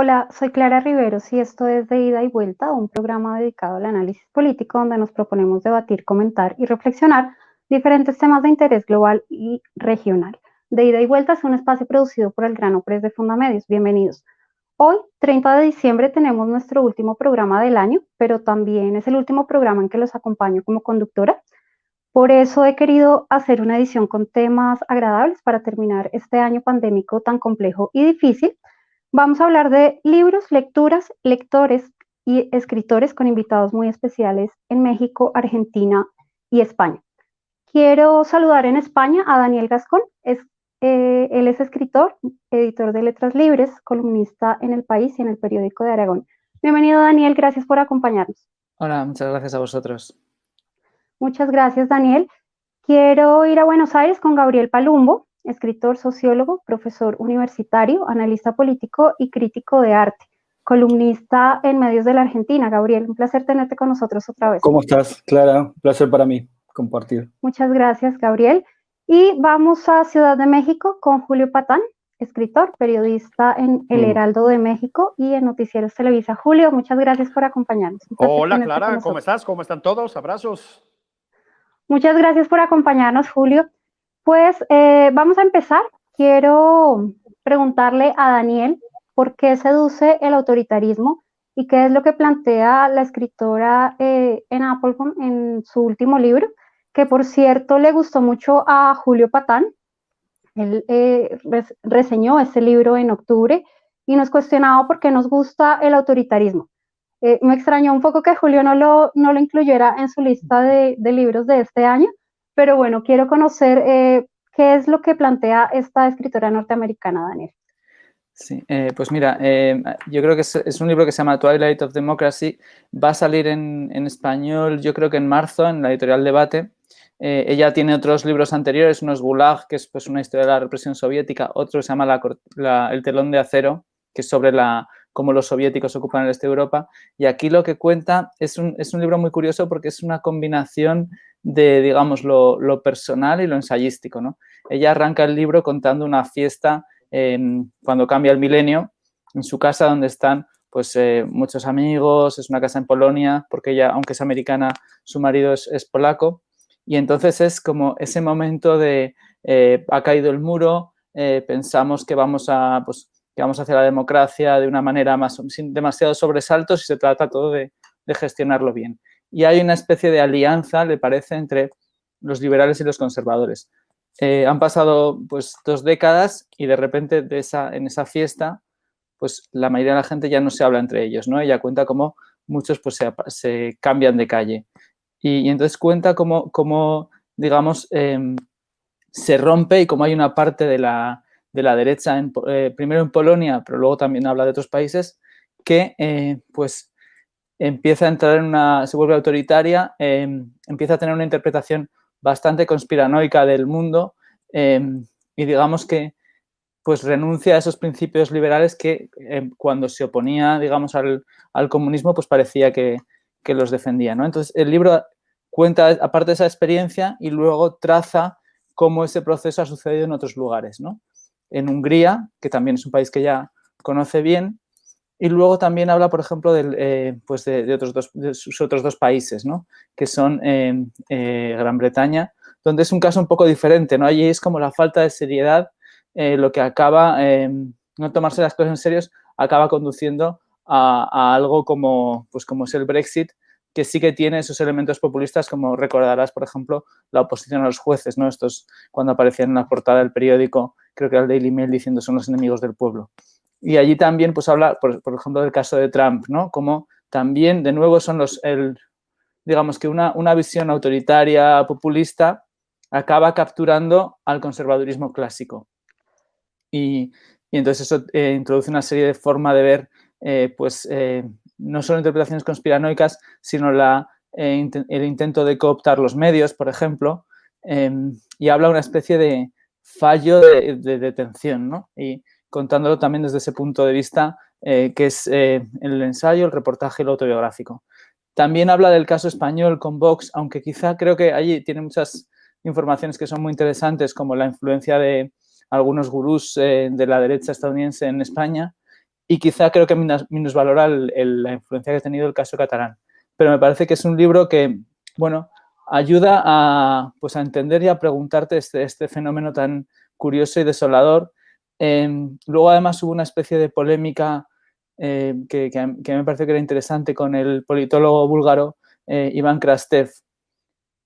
Hola, soy Clara Riveros y esto es De Ida y Vuelta, un programa dedicado al análisis político donde nos proponemos debatir, comentar y reflexionar diferentes temas de interés global y regional. De Ida y Vuelta es un espacio producido por el Grano Press de Fundamedios. Bienvenidos. Hoy, 30 de diciembre, tenemos nuestro último programa del año, pero también es el último programa en que los acompaño como conductora. Por eso he querido hacer una edición con temas agradables para terminar este año pandémico tan complejo y difícil. Vamos a hablar de libros, lecturas, lectores y escritores con invitados muy especiales en México, Argentina y España. Quiero saludar en España a Daniel Gascón. Él es escritor, editor de Letras Libres, columnista en El País y en el periódico de Aragón. Bienvenido, Daniel, gracias por acompañarnos. Hola, muchas gracias a vosotros. Muchas gracias, Daniel. Quiero ir a Buenos Aires con Gabriel Palumbo, escritor, sociólogo, profesor universitario, analista político y crítico de arte, columnista en medios de la Argentina. Gabriel, un placer tenerte con nosotros otra vez. ¿Cómo estás, Clara? Un placer para mí compartir. Muchas gracias, Gabriel. Y vamos a Ciudad de México con Julio Patán, escritor, periodista en El Heraldo de México y en Noticieros Televisa. Julio, muchas gracias por acompañarnos. Hola, Clara, ¿cómo estás? ¿Cómo están todos? Abrazos. Muchas gracias por acompañarnos, Julio. Pues vamos a empezar. Quiero preguntarle a Daniel por qué seduce el autoritarismo y qué es lo que plantea la escritora en Applebaum en su último libro, que por cierto le gustó mucho a Julio Patán. Él reseñó ese libro en octubre y nos cuestionaba por qué nos gusta el autoritarismo. Me extrañó un poco que Julio no lo incluyera en su lista de libros de este año, pero bueno, quiero conocer qué es lo que plantea esta escritora norteamericana, Daniel. Sí, pues mira, yo creo que es un libro que se llama Twilight of Democracy. Va a salir en español, yo creo que en marzo, en la editorial Debate. Ella tiene otros libros anteriores, unos Gulag, que es pues una historia de la represión soviética, otro se llama El telón de acero, que es sobre cómo los soviéticos ocupan el este de Europa. Y aquí lo que cuenta es un libro muy curioso porque es una combinación de, digamos, lo personal y lo ensayístico, ¿no? Ella arranca el libro contando una fiesta cuando cambia el milenio, en su casa donde están pues muchos amigos, es una casa en Polonia, porque ella, aunque es americana, su marido es polaco. Y entonces es como ese momento de ha caído el muro, pensamos que vamos hacia la democracia de una manera sin demasiados sobresaltos y se trata todo de gestionarlo bien. Y hay una especie de alianza, le parece, entre los liberales y los conservadores. Han pasado pues 2 décadas y de repente en esa fiesta pues la mayoría de la gente ya no se habla entre ellos, ¿no? Ella cuenta cómo muchos pues se cambian de calle. Y entonces cuenta cómo digamos, se rompe y cómo hay una parte de la derecha, primero en Polonia, pero luego también habla de otros países, que pues empieza a entrar se vuelve autoritaria, empieza a tener una interpretación bastante conspiranoica del mundo y digamos que pues renuncia a esos principios liberales que cuando se oponía, digamos, al comunismo, pues parecía que los defendía, ¿no? Entonces, el libro cuenta, aparte de esa experiencia, y luego traza cómo ese proceso ha sucedido en otros lugares, ¿no? En Hungría, que también es un país que ya conoce bien, y luego también habla, por ejemplo, pues de sus otros 2 países, ¿no? Que son Gran Bretaña, donde es un caso un poco diferente, ¿no? Allí es como la falta de seriedad lo que acaba, no tomarse las cosas en serio, acaba conduciendo a algo como es el Brexit, que sí que tiene esos elementos populistas, como recordarás, por ejemplo, la oposición a los jueces, ¿no? Estos, cuando aparecían en la portada del periódico, creo que era el Daily Mail, diciendo son los enemigos del pueblo. Y allí también pues habla, por ejemplo, del caso de Trump, ¿no? Como también, de nuevo, son digamos que una visión autoritaria, populista, acaba capturando al conservadurismo clásico. Y entonces eso introduce una serie de formas de ver, no solo interpretaciones conspiranoicas, sino el intento de cooptar los medios, por ejemplo, y habla una especie de fallo de detención, ¿no? Y contándolo también desde ese punto de vista que es el ensayo, el reportaje y lo autobiográfico. También habla del caso español con Vox, aunque quizá creo que allí tiene muchas informaciones que son muy interesantes, como la influencia de algunos gurús de la derecha estadounidense en España, y quizá creo que minusvalora la influencia que ha tenido el caso catalán. Pero me parece que es un libro que, bueno, ayuda a, pues, a entender y a preguntarte este fenómeno tan curioso y desolador. Luego, además, hubo una especie de polémica que me parece que era interesante con el politólogo búlgaro Iván Krastev.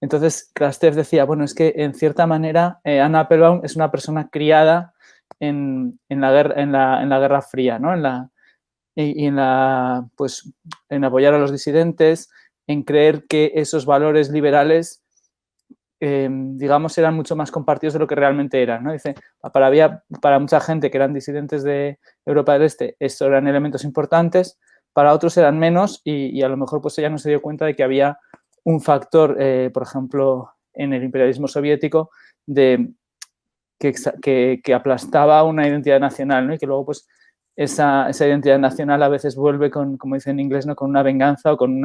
Entonces, Krastev decía, bueno, es que en cierta manera Anna Applebaum es una persona criada en la Guerra Fría, ¿no? Pues, en apoyar a los disidentes, en creer que esos valores liberales, digamos, eran mucho más compartidos de lo que realmente eran, ¿no? Dice, para mucha gente que eran disidentes de Europa del Este, estos eran elementos importantes, para otros eran menos y a lo mejor pues ella no se dio cuenta de que había un factor, por ejemplo, en el imperialismo soviético, que aplastaba una identidad nacional, ¿no? Y que luego pues esa identidad nacional a veces vuelve con, como dice en inglés, ¿no? Con una venganza o con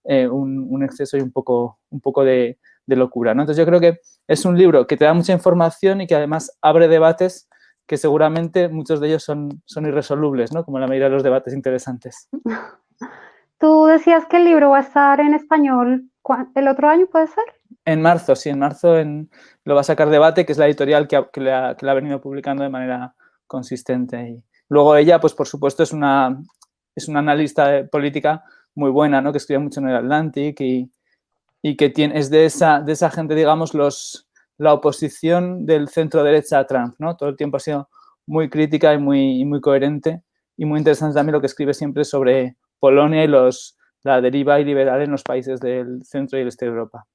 un exceso y un poco de locura, ¿no? Entonces yo creo que es un libro que te da mucha información y que además abre debates que seguramente muchos de ellos son irresolubles, ¿no? Como la mayoría de los debates interesantes. Tú decías que el libro va a estar en español el otro año, ¿puede ser? En marzo, sí, en marzo lo va a sacar Debate, que es la editorial que la ha venido publicando de manera consistente. Y luego ella, pues por supuesto, es una analista de política muy buena, ¿no? Que escribe mucho en el Atlantic y que es de esa gente, digamos, la oposición del centro derecha a Trump, ¿no? Todo el tiempo ha sido muy crítica y muy coherente y muy interesante también lo que escribe siempre sobre Polonia y la deriva iliberal en los países del centro y el este de Europa.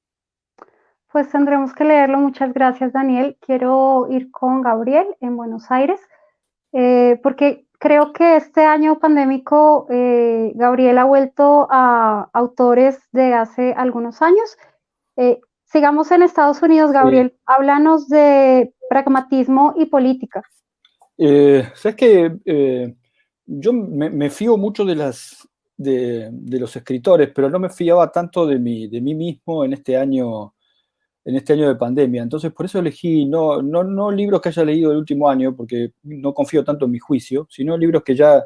Pues tendremos que leerlo. Muchas gracias, Daniel. Quiero ir con Gabriel en Buenos Aires, porque creo que este año pandémico, Gabriel ha vuelto a autores de hace algunos años. Sigamos en Estados Unidos, Gabriel. Sí. Háblanos de pragmatismo y política. Sabes que yo me fío mucho de los escritores, pero no me fiaba tanto de mí mismo en este año de pandemia. Entonces, por eso elegí no libros que haya leído el último año, porque no confío tanto en mi juicio, sino libros que ya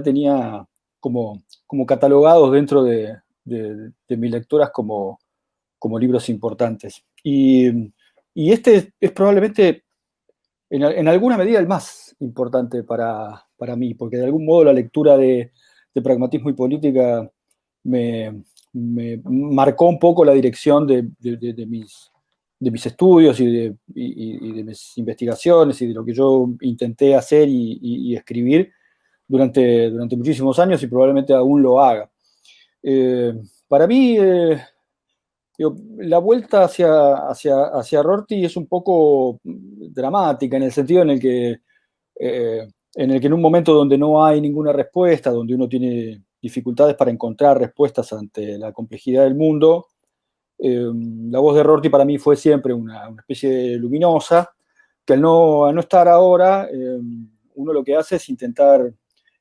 tenía como catalogados dentro de mis lecturas como libros importantes. Y este es probablemente, en alguna medida, el más importante para mí, porque de algún modo la lectura de pragmatismo y política me marcó un poco la dirección de mis estudios y de mis investigaciones y de lo que yo intenté hacer y escribir durante muchísimos años y probablemente aún lo haga. Para mí, la vuelta hacia Rorty es un poco dramática en el sentido en el que en un momento donde no hay ninguna respuesta, donde uno tiene dificultades para encontrar respuestas ante la complejidad del mundo, la voz de Rorty para mí fue siempre una especie de luminosa, que al no estar ahora, uno lo que hace es intentar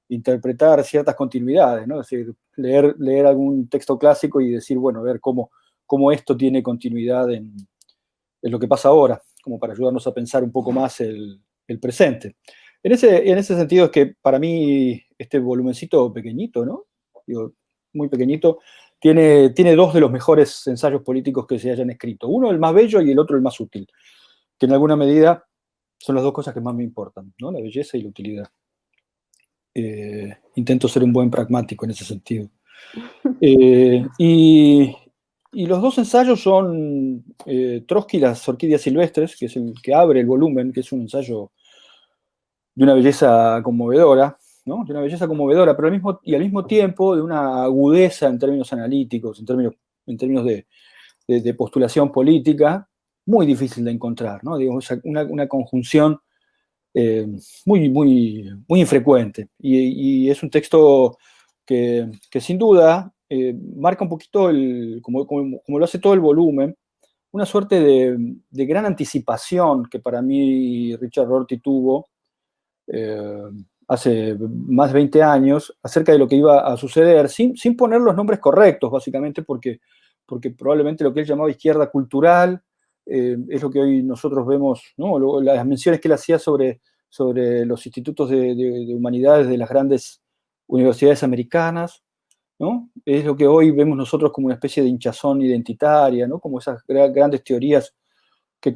interpretar ciertas continuidades, ¿no? Es decir, leer algún texto clásico y decir, bueno, a ver cómo esto tiene continuidad en lo que pasa ahora, como para ayudarnos a pensar un poco más el presente. En ese sentido es que para mí este volumencito pequeñito, ¿no? Digo, muy pequeñito, tiene dos de los mejores ensayos políticos que se hayan escrito. Uno el más bello y el otro el más útil, que en alguna medida son las dos cosas que más me importan, ¿no? La belleza y la utilidad. Intento ser un buen pragmático en ese sentido. Y los dos ensayos son Trotsky y las orquídeas silvestres, que es el que abre el volumen, que es un ensayo de una belleza conmovedora, ¿no? De una belleza conmovedora, pero al mismo tiempo de una agudeza en términos analíticos, en términos de postulación política, muy difícil de encontrar, ¿no? Digamos, una conjunción muy infrecuente. Y es un texto que sin duda marca un poquito, como lo hace todo el volumen, una suerte de gran anticipación que para mí Richard Rorty tuvo hace más de 20 años acerca de lo que iba a suceder, sin poner los nombres correctos, básicamente, porque probablemente lo que él llamaba izquierda cultural es lo que hoy nosotros vemos, ¿no? Las menciones que él hacía sobre sobre los institutos de humanidades de las grandes universidades americanas, ¿no? Es lo que hoy vemos nosotros como una especie de hinchazón identitaria, ¿no? Como esas grandes teorías que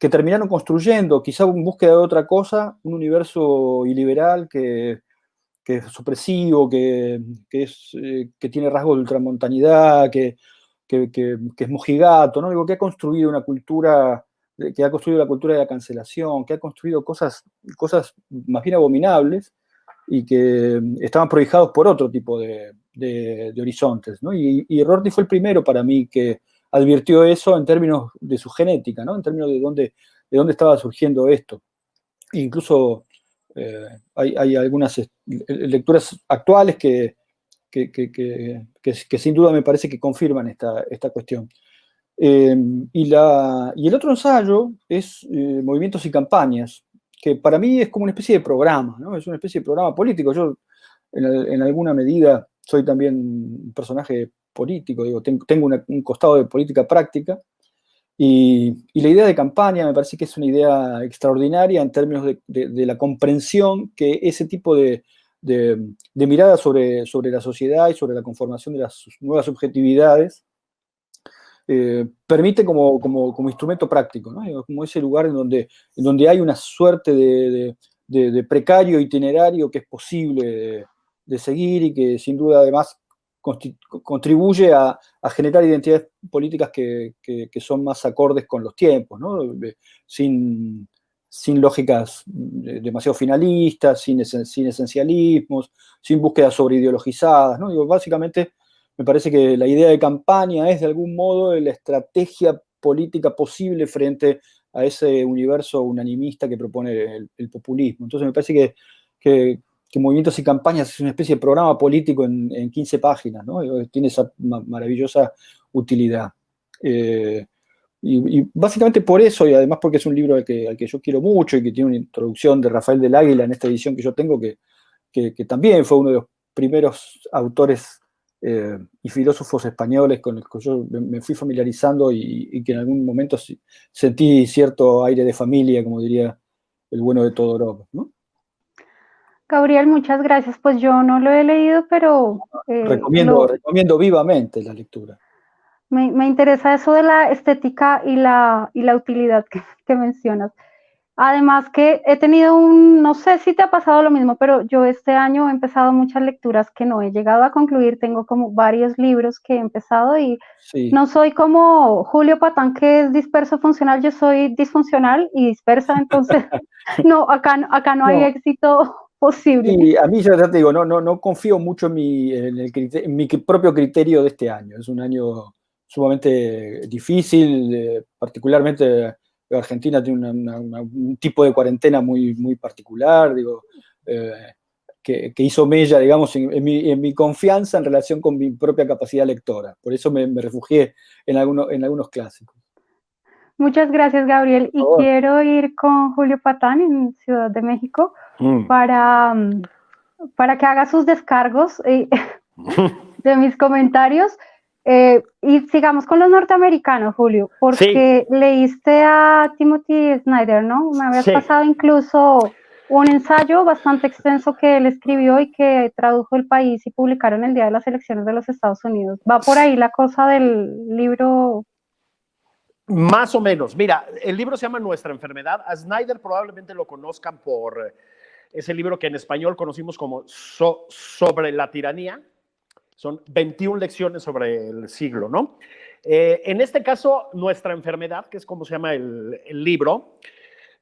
terminaron construyendo, quizá en búsqueda de otra cosa, un universo iliberal que es supresivo, que tiene rasgos de ultramontanidad, que es mojigato, ¿no? Digo, que ha construido una cultura, que ha construido la cultura de la cancelación, que ha construido cosas más bien abominables y que estaban prohijados por otro tipo de horizontes, ¿no? Y Rorty fue el primero para mí que advirtió eso en términos de su genética, ¿no? En términos de dónde estaba surgiendo esto. Incluso hay algunas lecturas actuales que sin duda me parece que confirman esta cuestión. Y el otro ensayo es Movimientos y Campañas, que para mí es como una especie de programa, ¿no? Es una especie de programa político. Yo, en alguna medida, soy también un personaje político, digo, tengo un costado de política práctica, y la idea de campaña me parece que es una idea extraordinaria en términos de la comprensión que ese tipo de mirada sobre la sociedad y sobre la conformación de las nuevas subjetividades permite como instrumento práctico, ¿no? Como ese lugar en donde hay una suerte de precario itinerario que es posible de seguir y que sin duda además contribuye a generar identidades políticas que son más acordes con los tiempos, ¿no? Sin lógicas demasiado finalistas, sin esencialismos, sin búsquedas sobreideologizadas, ¿no? Digo, básicamente me parece que la idea de campaña es de algún modo la estrategia política posible frente a ese universo unanimista que propone el populismo. Entonces me parece que Movimientos y Campañas es una especie de programa político en 15 páginas, ¿no? Tiene esa maravillosa utilidad. Y básicamente por eso, y además porque es un libro al que yo quiero mucho y que tiene una introducción de Rafael del Águila en esta edición que yo tengo, que también fue uno de los primeros autores y filósofos españoles con los que yo me fui familiarizando y que en algún momento sentí cierto aire de familia, como diría el bueno de Todorov, ¿no? Gabriel, muchas gracias. Pues yo no lo he leído, pero recomiendo vivamente la lectura. Me interesa eso de la estética y la utilidad que mencionas. Además que he tenido no sé si te ha pasado lo mismo, pero yo este año he empezado muchas lecturas que no he llegado a concluir. Tengo como varios libros que he empezado y sí. No soy como Julio Patán, que es disperso funcional, yo soy disfuncional y dispersa, entonces no, acá no hay éxito posible. Y a mí ya te digo, no confío mucho en mi propio criterio de este año. Es un año sumamente difícil, particularmente Argentina tiene un tipo de cuarentena muy, muy particular, digo, que hizo mella, digamos, en mi confianza en relación con mi propia capacidad lectora. Por eso me refugié en algunos clásicos. Muchas gracias, Gabriel. Y quiero ir con Julio Patán en Ciudad de México para que haga sus descargos de mis comentarios. Y sigamos con los norteamericanos, Julio, porque leíste a Timothy Snyder, ¿no? Me habías pasado incluso un ensayo bastante extenso que él escribió y que tradujo El País y publicaron el día de las elecciones de los Estados Unidos. ¿Va por ahí la cosa del libro? Más o menos. Mira, el libro se llama Nuestra Enfermedad. A Snyder probablemente lo conozcan por ese libro que en español conocimos como Sobre la tiranía. Son 21 lecciones sobre el siglo, ¿no? En este caso, Nuestra Enfermedad, que es como se llama el libro,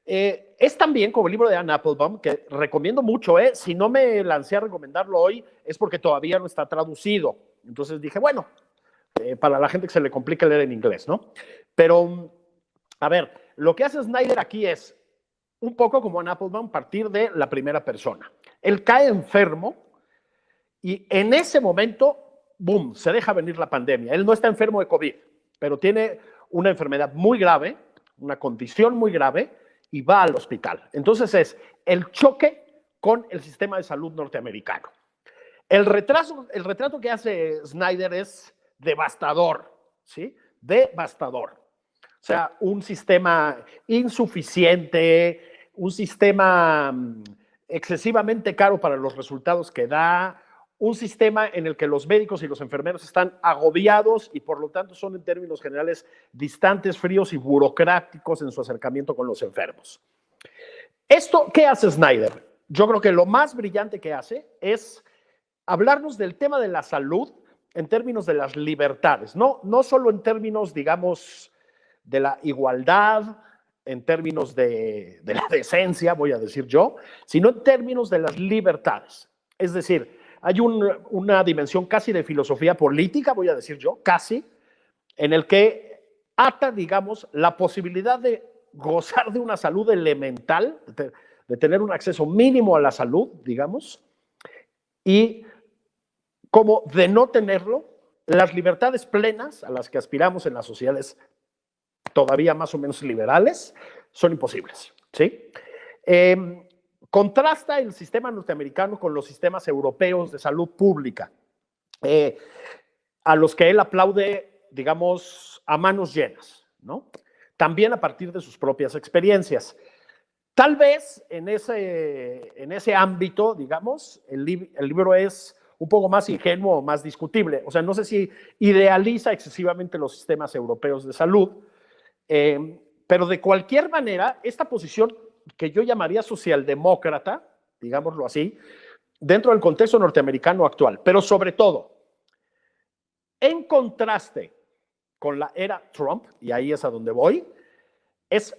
es también como el libro de Anne Applebaum, que recomiendo mucho. Si no me lancé a recomendarlo hoy, es porque todavía no está traducido. Entonces dije, bueno, para la gente que se le complica leer en inglés, ¿no? Pero, a ver, lo que hace Snyder aquí es un poco como Anne Applebaum, partir de la primera persona. Él cae enfermo y en ese momento, boom, se deja venir la pandemia. Él no está enfermo de COVID, pero tiene una enfermedad muy grave, una condición muy grave, y va al hospital. Entonces es el choque con el sistema de salud norteamericano. El retrato que hace Snyder es devastador, ¿sí? Devastador. O sea, un sistema insuficiente, un sistema excesivamente caro para los resultados que da, un sistema en el que los médicos y los enfermeros están agobiados y por lo tanto son en términos generales distantes, fríos y burocráticos en su acercamiento con los enfermos. ¿Esto qué hace Snyder? Yo creo que lo más brillante que hace es hablarnos del tema de la salud en términos de las libertades, no solo en términos, digamos, de la igualdad, en términos de la decencia, voy a decir yo, sino en términos de las libertades. Es decir, hay una dimensión casi de filosofía política, voy a decir yo, casi, en el que ata, digamos, la posibilidad de gozar de una salud elemental, de tener un acceso mínimo a la salud, digamos, y como de no tenerlo, las libertades plenas a las que aspiramos en las sociedades todavía más o menos liberales son imposibles, ¿sí? Contrasta el sistema norteamericano con los sistemas europeos de salud pública, a los que él aplaude, digamos, a manos llenas, ¿no? También a partir de sus propias experiencias. Tal vez en ese ámbito, digamos, el libro es un poco más ingenuo o más discutible. O sea, no sé si idealiza excesivamente los sistemas europeos de salud, pero de cualquier manera, esta posición que yo llamaría socialdemócrata, digámoslo así, dentro del contexto norteamericano actual, pero sobre todo, en contraste con la era Trump, y ahí es a donde voy, es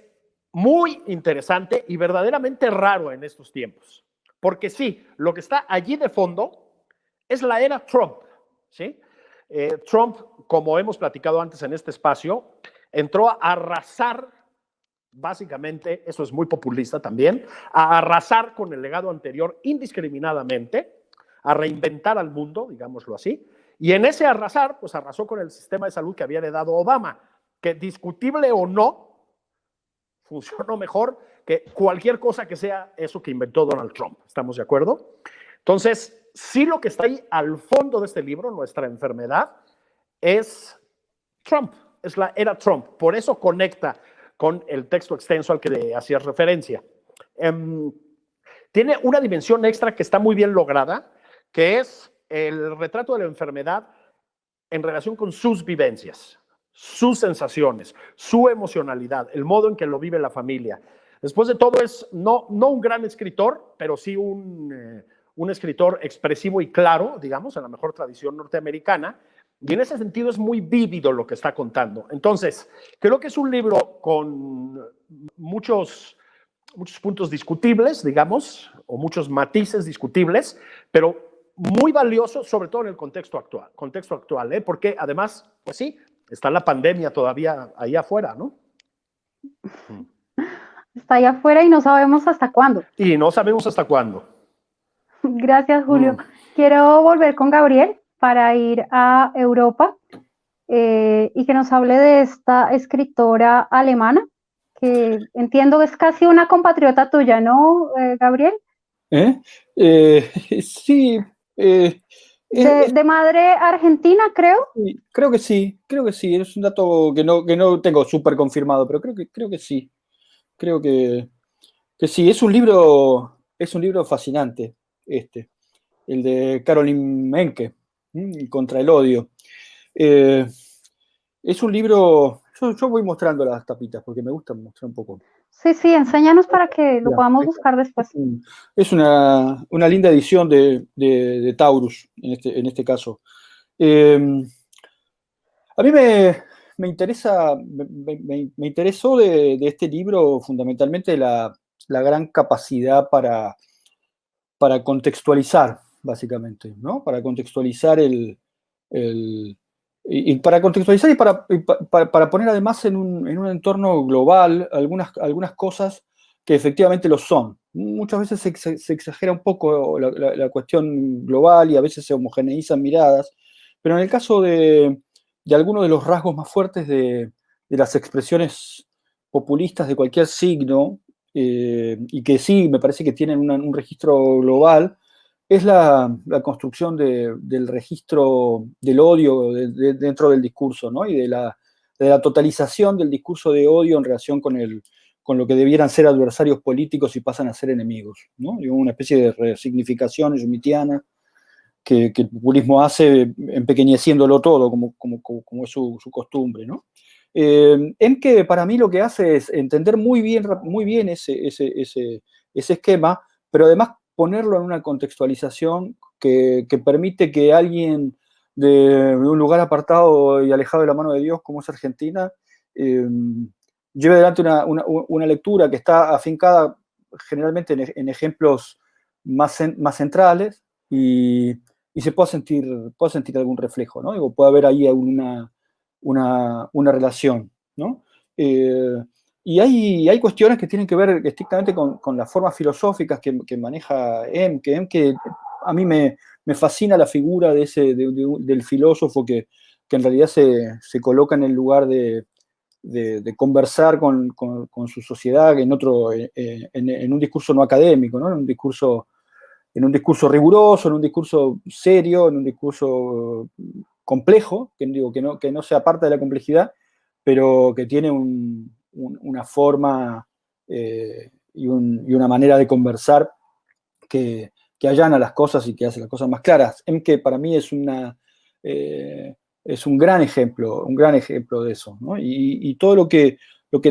muy interesante y verdaderamente raro en estos tiempos. Porque sí, lo que está allí de fondo es la era Trump, ¿sí? Trump, como hemos platicado antes en este espacio, entró a arrasar, básicamente, eso es muy populista también, a arrasar con el legado anterior indiscriminadamente, a reinventar al mundo, digámoslo así, y en ese arrasar, pues arrasó con el sistema de salud que había heredado Obama, que discutible o no, funcionó mejor que cualquier cosa que sea eso que inventó Donald Trump. ¿Estamos de acuerdo? Entonces, sí, lo que está ahí al fondo de este libro, nuestra enfermedad, es Trump, es la era Trump. Por eso conecta con el texto extenso al que le hacías referencia. Tiene una dimensión extra que está muy bien lograda, que es el retrato de la enfermedad en relación con sus vivencias, sus sensaciones, su emocionalidad, el modo en que lo vive la familia. Después de todo es no un gran escritor, pero sí un escritor expresivo y claro, digamos, en la mejor tradición norteamericana, y en ese sentido es muy vívido lo que está contando. Entonces, creo que es un libro con muchos puntos discutibles, digamos, o muchos matices discutibles, pero muy valioso, sobre todo en el contexto actual, porque además, pues sí, está la pandemia todavía ahí afuera, ¿no? Está ahí afuera y no sabemos hasta cuándo. Y no sabemos hasta cuándo. Gracias, Julio. Quiero volver con Gabriel para ir a Europa y que nos hable de esta escritora alemana, que entiendo es casi una compatriota tuya, ¿no, Gabriel? Sí. De madre argentina, creo. Sí, creo que sí. Es un dato que no tengo súper confirmado, pero creo que sí. Creo que sí. Es un libro fascinante, el de Caroline Menke, Contra el odio. Es un libro. Yo voy mostrando las tapitas porque me gusta mostrar un poco. Sí, enséñanos para que lo podamos buscar después. Es una linda edición de Taurus, en este caso. A mí me interesó de este libro fundamentalmente la gran capacidad para contextualizar, básicamente, ¿no? Para contextualizar para contextualizar y para poner además en un entorno global algunas cosas que efectivamente lo son. Muchas veces se exagera un poco la cuestión global y a veces se homogeneizan miradas, pero en el caso de algunos de los rasgos más fuertes de las expresiones populistas de cualquier signo, y que sí, me parece que tienen un registro global, es la construcción del registro del odio dentro del discurso, ¿no? Y de la totalización del discurso de odio en relación con con lo que debieran ser adversarios políticos y pasan a ser enemigos, ¿no? Digo, una especie de resignificación schmittiana que el populismo hace empequeñeciéndolo todo, como es su costumbre, ¿no? Emke, para mí, lo que hace es entender muy bien ese esquema, pero además ponerlo en una contextualización que permite que alguien de un lugar apartado y alejado de la mano de Dios, como es Argentina, lleve adelante una lectura que está afincada generalmente en ejemplos más centrales y se pueda sentir algún reflejo, ¿no? Digo, puede haber ahí una relación, ¿no? Y hay cuestiones que tienen que ver estrictamente con las formas filosóficas que maneja Emke. A mí me fascina la figura del filósofo que en realidad se coloca en el lugar de conversar con su sociedad en un discurso no académico, ¿no? En un discurso riguroso, en un discurso serio, en un discurso complejo, que no sea parte de la complejidad, pero que tiene una forma y una manera de conversar que allana las cosas y que hace las cosas más claras. Emke para mí es un gran ejemplo de eso, ¿no? Y todo lo que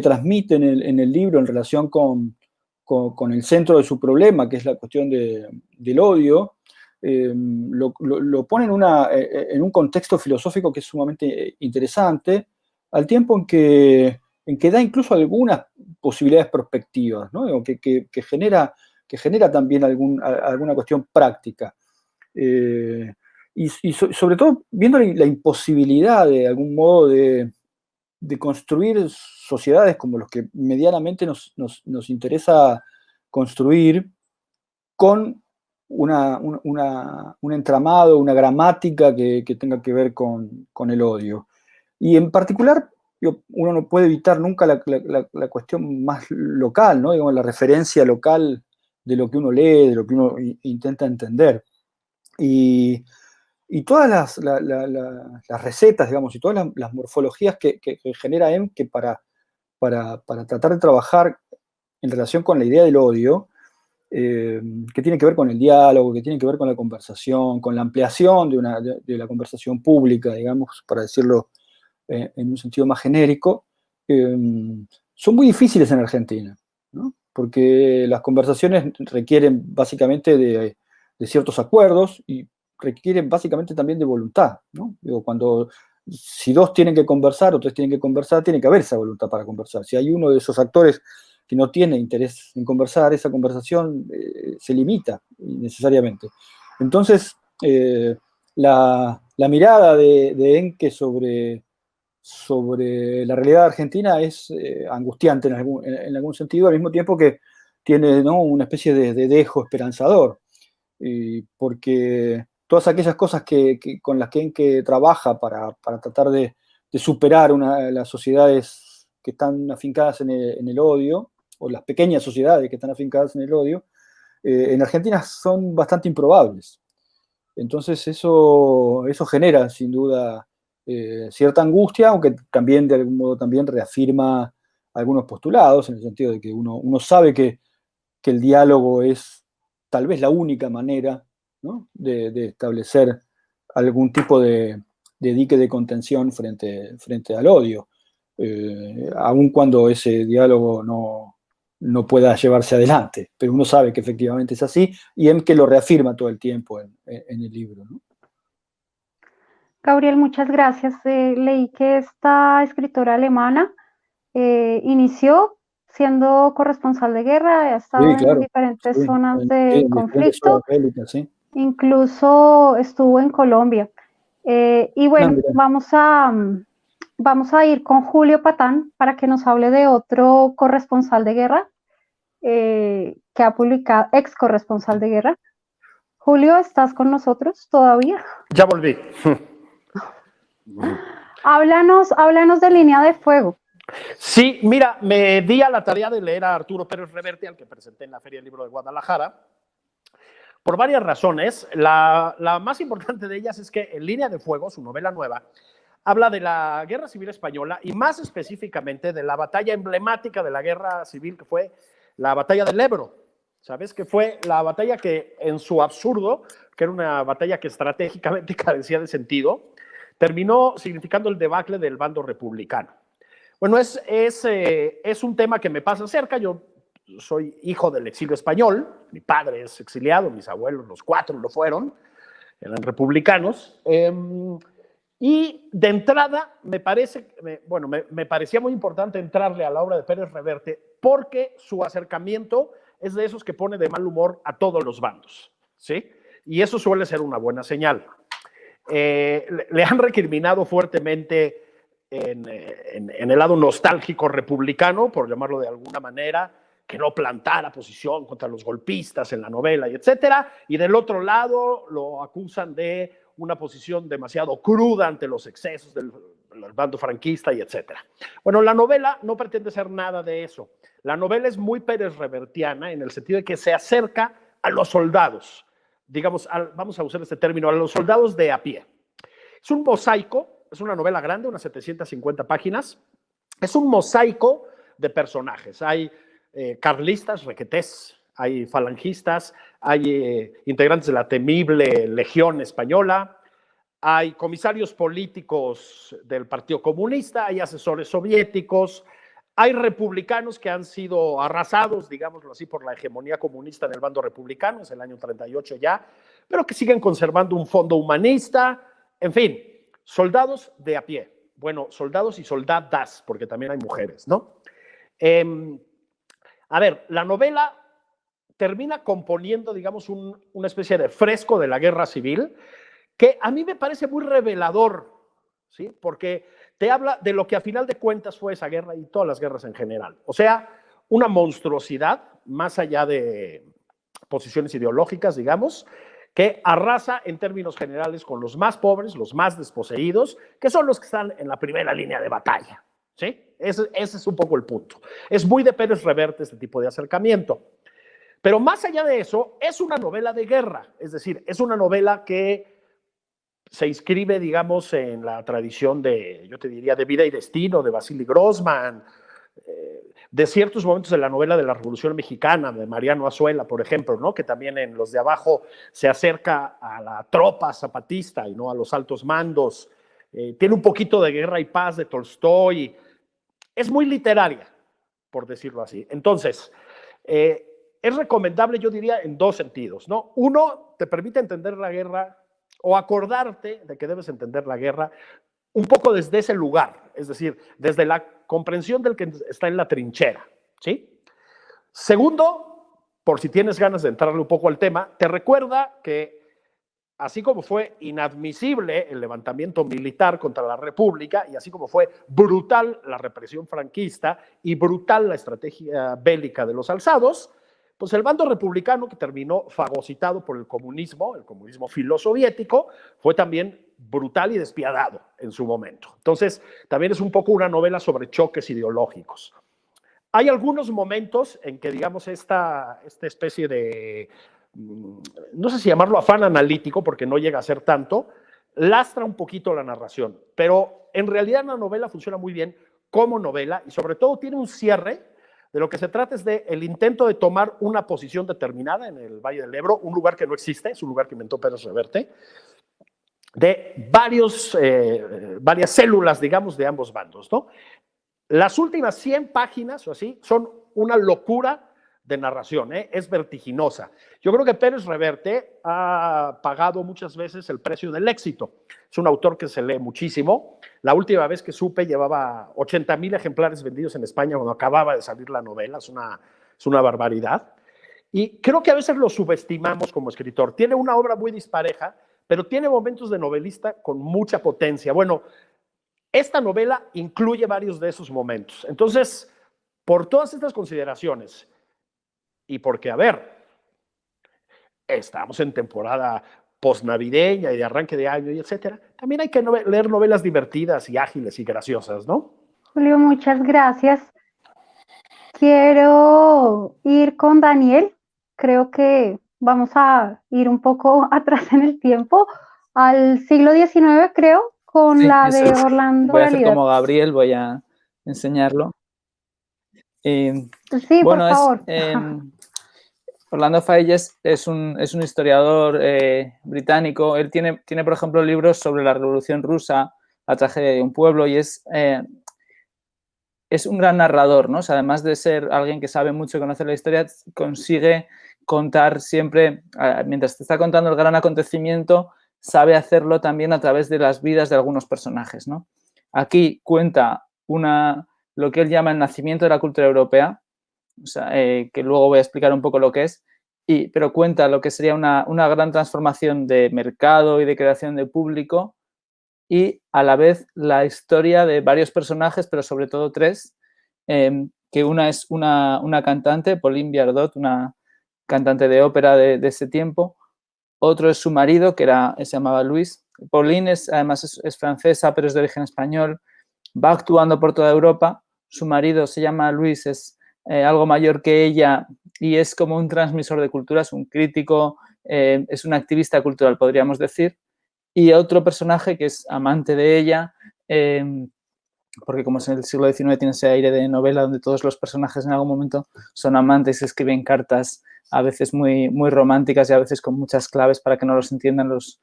transmite en el libro en relación con el centro de su problema, que es la cuestión del odio, lo pone en un contexto filosófico que es sumamente interesante, al tiempo en que da incluso algunas posibilidades prospectivas, ¿no? Que genera también alguna cuestión práctica. Y sobre todo viendo la imposibilidad de algún modo de construir sociedades como los que medianamente nos interesa construir, con un entramado, una gramática que tenga que ver con el odio. Y en particular, uno no puede evitar nunca la cuestión más local, ¿no? Digamos, la referencia local de lo que uno lee, de lo que uno intenta entender. Y todas las recetas, digamos, y todas las morfologías que genera Emke para tratar de trabajar en relación con la idea del odio, que tiene que ver con el diálogo, que tiene que ver con la conversación, con la ampliación de la conversación pública, digamos, para decirlo en un sentido más genérico, son muy difíciles en Argentina, ¿no? Porque las conversaciones requieren básicamente de ciertos acuerdos y requieren básicamente también de voluntad, ¿no? Digo, si dos tienen que conversar o tres tienen que conversar, tiene que haber esa voluntad para conversar. Si hay uno de esos actores que no tiene interés en conversar, esa conversación se limita necesariamente. Entonces, la mirada de Emke sobre la realidad argentina es angustiante en algún sentido, al mismo tiempo que tiene, ¿no?, una especie de dejo esperanzador, porque todas aquellas cosas con las que Emke trabaja para tratar de superar las sociedades que están afincadas en el odio, o las pequeñas sociedades que están afincadas en el odio, en Argentina son bastante improbables. Entonces eso genera, sin duda, cierta angustia, aunque también de algún modo también reafirma algunos postulados, en el sentido de que uno sabe que el diálogo es tal vez la única manera, ¿no?, de establecer algún tipo de dique de contención frente al odio, aun cuando ese diálogo no pueda llevarse adelante, pero uno sabe que efectivamente es así, y Emke lo reafirma todo el tiempo en el libro, ¿no? Gabriel, muchas gracias. Leí que esta escritora alemana inició siendo corresponsal de guerra, ha estado Sí, claro, en diferentes sí, zonas en de diferentes zonas conflicto, bélicas, sí. incluso estuvo en Colombia. Y bueno, mira. vamos a ir con Julio Patán para que nos hable de otro corresponsal de guerra que ha publicado, ex corresponsal de guerra. Julio, ¿estás con nosotros todavía? Ya volví. Háblanos de Línea de Fuego. Sí, mira, me di a la tarea de leer a Arturo Pérez Reverte, al que presenté en la Feria del Libro de Guadalajara, por varias razones. La más importante de ellas es que en Línea de Fuego, su novela nueva, habla de la Guerra Civil Española y más específicamente de la batalla emblemática de la Guerra Civil, que fue la batalla del Ebro. ¿Sabes? Que fue la batalla que en su absurdo, que era una batalla que estratégicamente carecía de sentido, terminó significando el debacle del bando republicano. Bueno, es un tema que me pasa cerca. Yo soy hijo del exilio español, mi padre es exiliado, mis abuelos, los 4 lo fueron, eran republicanos. Y de entrada me parecía muy importante entrarle a la obra de Pérez Reverte porque su acercamiento es de esos que pone de mal humor a todos los bandos, ¿sí? Y eso suele ser una buena señal. Le han recriminado fuertemente en el lado nostálgico republicano, por llamarlo de alguna manera, que no plantara posición contra los golpistas en la novela, y etcétera. Y del otro lado lo acusan de una posición demasiado cruda ante los excesos del bando franquista, y etcétera. Bueno, la novela no pretende ser nada de eso. La novela es muy Pérez Revertiana en el sentido de que se acerca a los soldados, digamos, vamos a usar este término, a los soldados de a pie. Es un mosaico, es una novela grande, unas 750 páginas, es un mosaico de personajes. Hay carlistas, requetés, hay falangistas, hay integrantes de la temible Legión Española, hay comisarios políticos del Partido Comunista, hay asesores soviéticos, hay republicanos que han sido arrasados, digámoslo así, por la hegemonía comunista en el bando republicano, es el año 38 ya, pero que siguen conservando un fondo humanista, en fin, soldados de a pie. Bueno, soldados y soldadas, porque también hay mujeres, ¿no? A ver, la novela termina componiendo, digamos, una especie de fresco de la guerra civil, que a mí me parece muy revelador, ¿sí? Porque te habla de lo que a final de cuentas fue esa guerra y todas las guerras en general. O sea, una monstruosidad, más allá de posiciones ideológicas, digamos, que arrasa en términos generales con los más pobres, los más desposeídos, que son los que están en la primera línea de batalla, ¿sí? Ese es un poco el punto. Es muy de Pérez Reverte este tipo de acercamiento. Pero más allá de eso, es una novela de guerra, es decir, es una novela que se inscribe, digamos, en la tradición de, yo te diría, de Vida y Destino, de Vasily Grossman, de ciertos momentos de la novela de la Revolución Mexicana, de Mariano Azuela, por ejemplo, ¿no? Que también en Los de Abajo se acerca a la tropa zapatista y no a los altos mandos. Tiene un poquito de Guerra y Paz de Tolstoy. Es muy literaria, por decirlo así. Entonces, es recomendable, yo diría, en 2 sentidos, ¿no? Uno, te permite entender la guerra o acordarte de que debes entender la guerra un poco desde ese lugar, es decir, desde la comprensión del que está en la trinchera, ¿sí? Segundo, por si tienes ganas de entrarle un poco al tema, te recuerda que así como fue inadmisible el levantamiento militar contra la República y así como fue brutal la represión franquista y brutal la estrategia bélica de los alzados, pues el bando republicano, que terminó fagocitado por el comunismo filosoviético, fue también brutal y despiadado en su momento. Entonces, también es un poco una novela sobre choques ideológicos. Hay algunos momentos en que, digamos, esta especie de, no sé si llamarlo afán analítico, porque no llega a ser tanto, lastra un poquito la narración, pero en realidad la novela funciona muy bien como novela y sobre todo tiene un cierre. De lo que se trata es del intento de tomar una posición determinada en el Valle del Ebro, un lugar que no existe, es un lugar que inventó Pérez Reverte, de varias células, digamos, de ambos bandos, ¿no? Las últimas 100 páginas o así son una locura de narración, es vertiginosa. Yo creo que Pérez Reverte ha pagado muchas veces el precio del éxito. Es un autor que se lee muchísimo. La última vez que supe llevaba 80,000 ejemplares vendidos en España cuando acababa de salir la novela. Es una barbaridad. Y creo que a veces lo subestimamos como escritor. Tiene una obra muy dispareja, pero tiene momentos de novelista con mucha potencia. Bueno, esta novela incluye varios de esos momentos. Entonces, por todas estas consideraciones, y porque, a ver, estamos en temporada postnavideña y de arranque de año y etcétera, también hay que leer novelas divertidas y ágiles y graciosas, ¿no? Julio, muchas gracias. Quiero ir con Daniel. Creo que vamos a ir un poco atrás en el tiempo, al siglo XIX, creo, con Sí, la eso de es. Orlando Voy a hacer Realidad. como Gabriel, voy a enseñarlo. Sí, por Bueno, favor. Orlando Figes es un historiador británico. Él tiene, por ejemplo, libros sobre la Revolución Rusa, la tragedia de un pueblo, y es un gran narrador, ¿no? O sea, además de ser alguien que sabe mucho y conoce la historia, consigue contar siempre, mientras te está contando el gran acontecimiento, sabe hacerlo también a través de las vidas de algunos personajes, ¿no? Aquí cuenta lo que él llama el nacimiento de la cultura europea, o sea, que luego voy a explicar un poco lo que es, pero cuenta lo que sería una gran transformación de mercado y de creación de público, y a la vez la historia de varios personajes, pero sobre todo tres, que una es una cantante, Pauline Viardot, una cantante de ópera de ese tiempo. Otro es su marido, que se llamaba Luis. Pauline además es francesa, pero es de origen español. Va actuando por toda Europa. Su marido se llama Luis, es algo mayor que ella y es como un transmisor de cultura, es un crítico, es un activista cultural, podríamos decir. Y otro personaje que es amante de ella, porque como es en el siglo XIX tiene ese aire de novela donde todos los personajes en algún momento son amantes y escriben cartas a veces muy, muy románticas y a veces con muchas claves para que no los entiendan los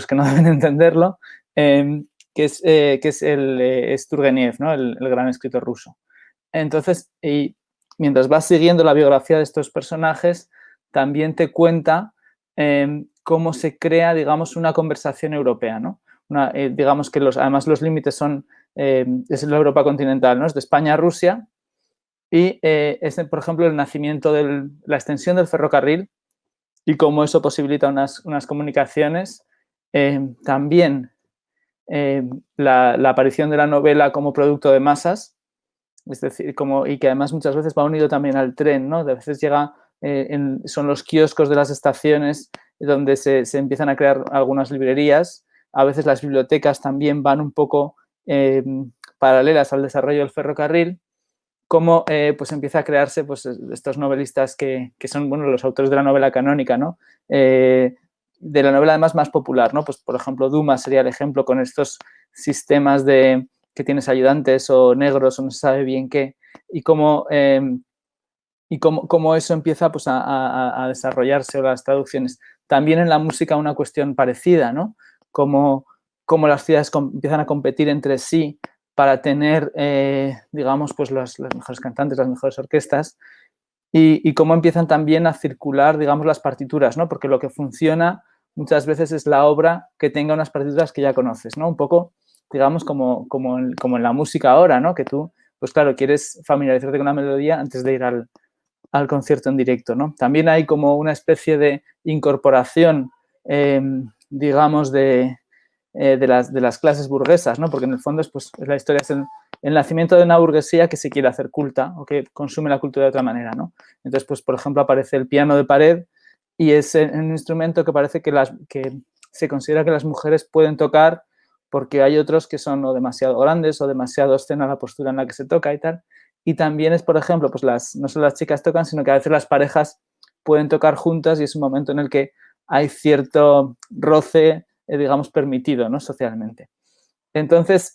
que no deben entenderlo, que es Turgeniev, ¿no? el gran escritor ruso. Entonces, y mientras vas siguiendo la biografía de estos personajes, también te cuenta cómo se crea, digamos, una conversación europea, ¿no? Digamos que además los límites es la Europa continental, ¿no? Es de España a Rusia y es, por ejemplo, el nacimiento de la extensión del ferrocarril y cómo eso posibilita unas comunicaciones. También la aparición de la novela como producto de masas, es decir, y que además muchas veces va unido también al tren, ¿no? De veces llega, son los kioscos de las estaciones donde se empiezan a crear algunas librerías. A veces las bibliotecas también van un poco paralelas al desarrollo del ferrocarril, como pues empieza a crearse pues, estos novelistas que son bueno, los autores de la novela canónica, ¿no? De la novela además más popular, ¿no? Pues, por ejemplo, Dumas sería el ejemplo con estos sistemas que tienes ayudantes o negros o no se sabe bien qué, y cómo eso empieza pues, a desarrollarse, o las traducciones. También en la música una cuestión parecida, ¿no? Cómo las ciudades empiezan a competir entre sí para tener, digamos, pues las mejores cantantes, las mejores orquestas, y cómo empiezan también a circular, digamos, las partituras, ¿no? Porque lo que funciona muchas veces es la obra que tenga unas partituras que ya conoces, ¿no? Un poco, digamos, como en la música ahora, ¿no? Que tú, pues claro, quieres familiarizarte con una melodía antes de ir al concierto en directo, ¿no? También hay como una especie de incorporación, digamos, de las clases burguesas, ¿no? Porque en el fondo la historia es el nacimiento de una burguesía que se quiere hacer culta o que consume la cultura de otra manera, ¿no? Entonces, pues, por ejemplo, aparece el piano de pared y es un instrumento que parece que se considera que las mujeres pueden tocar porque hay otros que son o demasiado grandes o demasiado obscena la postura en la que se toca y tal. Y también es, por ejemplo, pues no solo las chicas tocan, sino que a veces las parejas pueden tocar juntas y es un momento en el que hay cierto roce, digamos, permitido, ¿no? Socialmente. Entonces,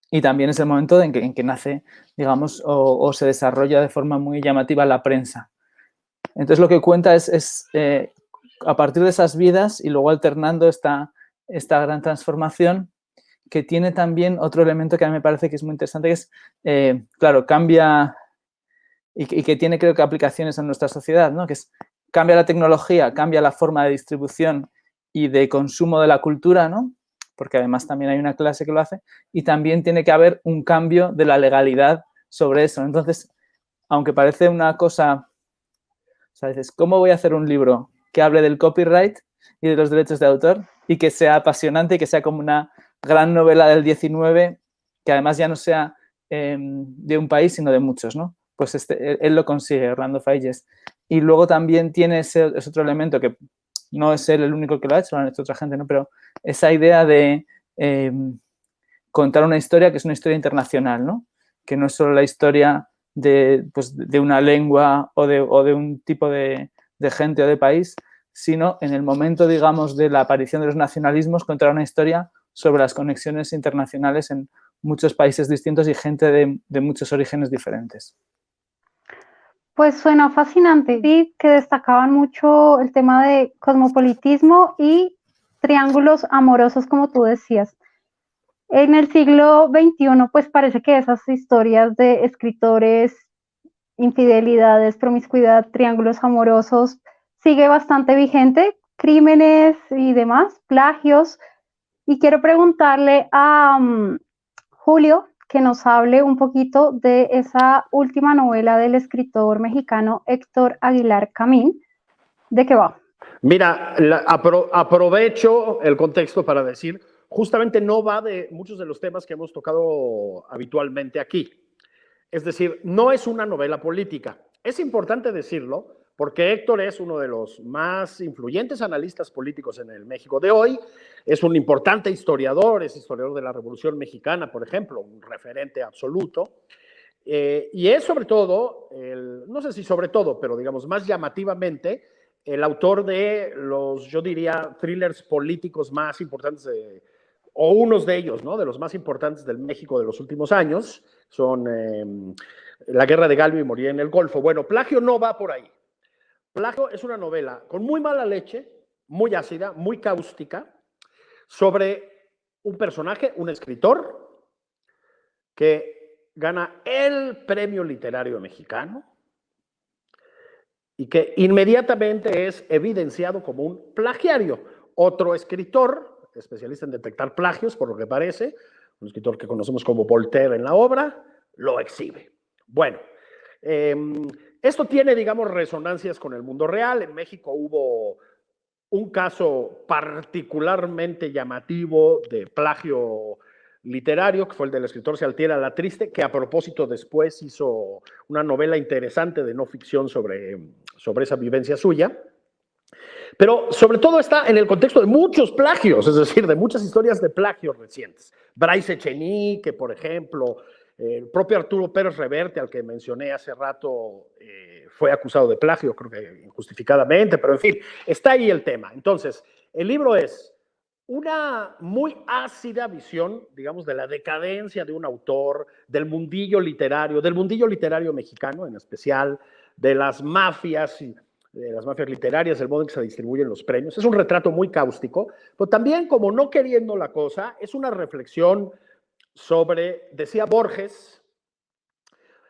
y también es el momento en que nace, digamos, o se desarrolla de forma muy llamativa la prensa. Entonces, lo que cuenta es a partir de esas vidas y luego alternando esta gran transformación, que tiene también otro elemento que a mí me parece que es muy interesante, que es, claro, cambia y que tiene, creo que, aplicaciones en nuestra sociedad, ¿no? Que es, cambia la tecnología, cambia la forma de distribución y de consumo de la cultura, ¿no? Porque además también hay una clase que lo hace, y también tiene que haber un cambio de la legalidad sobre eso. Entonces, aunque parece una cosa, o sea, dices, ¿cómo voy a hacer un libro que hable del copyright y de los derechos de autor y que sea apasionante y que sea como una gran novela del 19, que además ya no sea de un país, sino de muchos, ¿no? Pues él lo consigue, Orlando Figes. Y luego también tiene ese otro elemento que no es él el único que lo ha hecho, lo han hecho otra gente, ¿no? Pero esa idea de contar una historia que es una historia internacional, ¿no? Que no es solo la historia de una lengua o de un tipo de gente o de país, sino en el momento, digamos, de la aparición de los nacionalismos, contar una historia sobre las conexiones internacionales en muchos países distintos y gente de muchos orígenes diferentes. Pues suena fascinante. Vi que destacaban mucho el tema de cosmopolitismo y triángulos amorosos, como tú decías. En el siglo XXI, pues parece que esas historias de escritores, infidelidades, promiscuidad, triángulos amorosos, sigue bastante vigente, crímenes y demás, plagios. Y quiero preguntarle a Julio que nos hable un poquito de esa última novela del escritor mexicano Héctor Aguilar Camín. ¿De qué va? Mira, aprovecho el contexto para decir, justamente no va de muchos de los temas que hemos tocado habitualmente aquí. Es decir, no es una novela política. Es importante decirlo porque Héctor es uno de los más influyentes analistas políticos en el México de hoy, es un importante historiador, es historiador de la Revolución Mexicana, por ejemplo, un referente absoluto, y es sobre todo, no sé si sobre todo, pero digamos más llamativamente, el autor de los, yo diría, thrillers políticos más importantes, o unos de ellos, ¿no? De los más importantes del México de los últimos años, son La Guerra de Galvez y Morir en el Golfo. Bueno, Plagio no va por ahí. Plagio es una novela con muy mala leche, muy ácida, muy cáustica, sobre un personaje, un escritor, que gana el premio literario mexicano y que inmediatamente es evidenciado como un plagiario. Otro escritor, especialista en detectar plagios, por lo que parece, un escritor que conocemos como Voltaire en la obra, lo exhibe. Bueno, esto tiene, digamos, resonancias con el mundo real. En México hubo un caso particularmente llamativo de plagio literario, que fue el del escritor Saltiera La Triste, que a propósito después hizo una novela interesante de no ficción sobre esa vivencia suya. Pero sobre todo está en el contexto de muchos plagios, es decir, de muchas historias de plagios recientes. Bryce Echenique, por ejemplo, el propio Arturo Pérez Reverte, al que mencioné hace rato, fue acusado de plagio, creo que injustificadamente, pero en fin, está ahí el tema. Entonces, el libro es una muy ácida visión, digamos, de la decadencia de un autor, del mundillo literario mexicano en especial, de las mafias literarias, el modo en que se distribuyen los premios. Es un retrato muy cáustico, pero también, como no queriendo la cosa, es una reflexión sobre, decía Borges,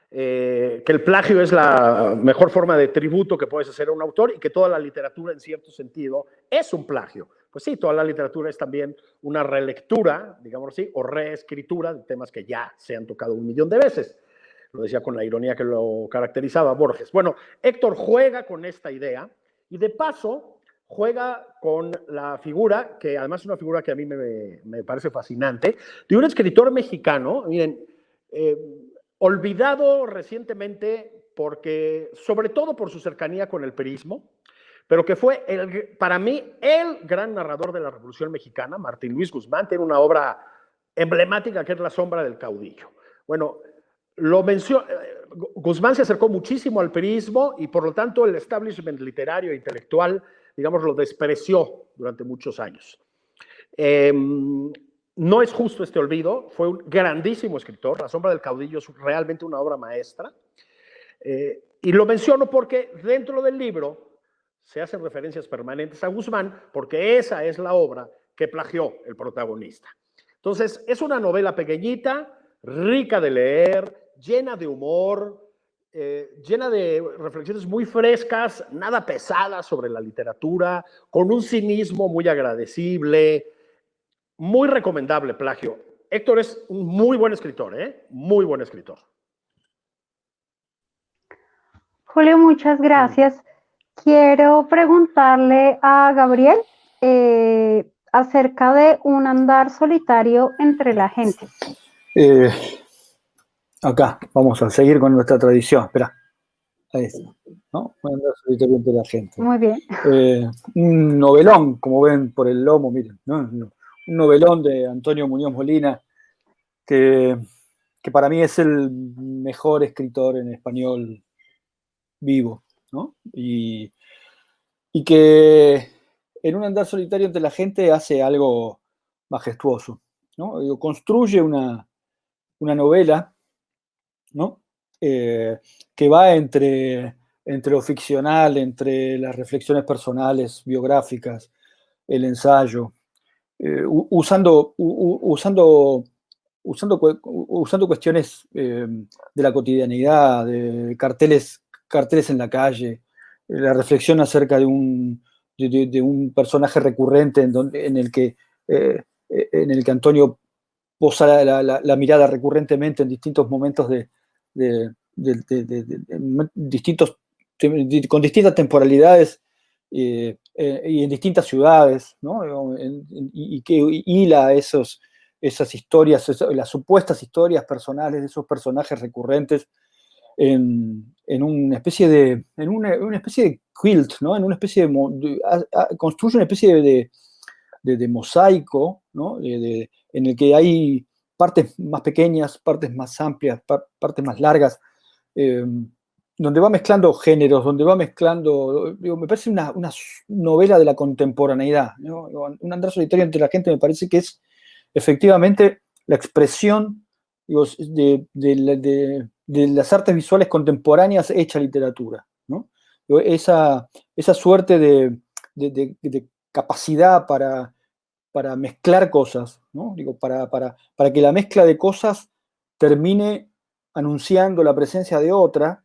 que el plagio es la mejor forma de tributo que puedes hacer a un autor y que toda la literatura, en cierto sentido, es un plagio. Pues sí, toda la literatura es también una relectura, digamos así, o reescritura de temas que ya se han tocado 1.000.000 de veces. Lo decía con la ironía que lo caracterizaba Borges. Bueno, Héctor juega con esta idea y de paso juega con la figura, que además es una figura que a mí me parece fascinante, de un escritor mexicano, miren, olvidado recientemente porque, sobre todo por su cercanía con el perismo, pero que fue, para mí, el gran narrador de la Revolución Mexicana, Martín Luis Guzmán, tiene una obra emblemática que es La sombra del caudillo. Bueno, Guzmán se acercó muchísimo al perismo y por lo tanto el establishment literario e intelectual, digamos, lo despreció durante muchos años. No es justo este olvido, fue un grandísimo escritor, La sombra del caudillo es realmente una obra maestra, y lo menciono porque dentro del libro se hacen referencias permanentes a Guzmán, porque esa es la obra que plagió el protagonista. Entonces, es una novela pequeñita, rica de leer, llena de humor, llena de reflexiones muy frescas, nada pesadas sobre la literatura, con un cinismo muy agradecible, muy recomendable, Plagio. Héctor es un muy buen escritor, ¿eh? Muy buen escritor. Julio, muchas gracias. Quiero preguntarle a Gabriel acerca de un andar solitario entre la gente. Acá, vamos a seguir con nuestra tradición. Espera. Ahí está, ¿no? Un andar solitario entre la gente. Muy bien. Un novelón, como ven por el lomo, miren, ¿no? Un novelón de Antonio Muñoz Molina, que para mí es el mejor escritor en español vivo, ¿no? Y que en un andar solitario entre la gente hace algo majestuoso, ¿no? Digo, construye una novela, ¿no? Que va entre lo ficcional, entre las reflexiones personales, biográficas, el ensayo, usando cuestiones de la cotidianidad, de carteles en la calle, la reflexión acerca de un personaje recurrente en el que Antonio posa la mirada recurrentemente en distintos momentos con distintas temporalidades y en distintas ciudades, ¿no? Y que hila esas historias, las supuestas historias personales de esos personajes recurrentes en una especie de quilt, ¿no? En una especie construye una especie de mosaico, ¿no? En el que hay partes más pequeñas, partes más amplias, partes más largas, donde va mezclando géneros, donde va mezclando, digo, me parece una novela de la contemporaneidad, ¿no? Un andar solitario entre la gente me parece que es efectivamente la expresión, digo, de las artes visuales contemporáneas hecha literatura, ¿no? Digo, esa suerte de capacidad para mezclar cosas, ¿no? Digo, para que la mezcla de cosas termine anunciando la presencia de otra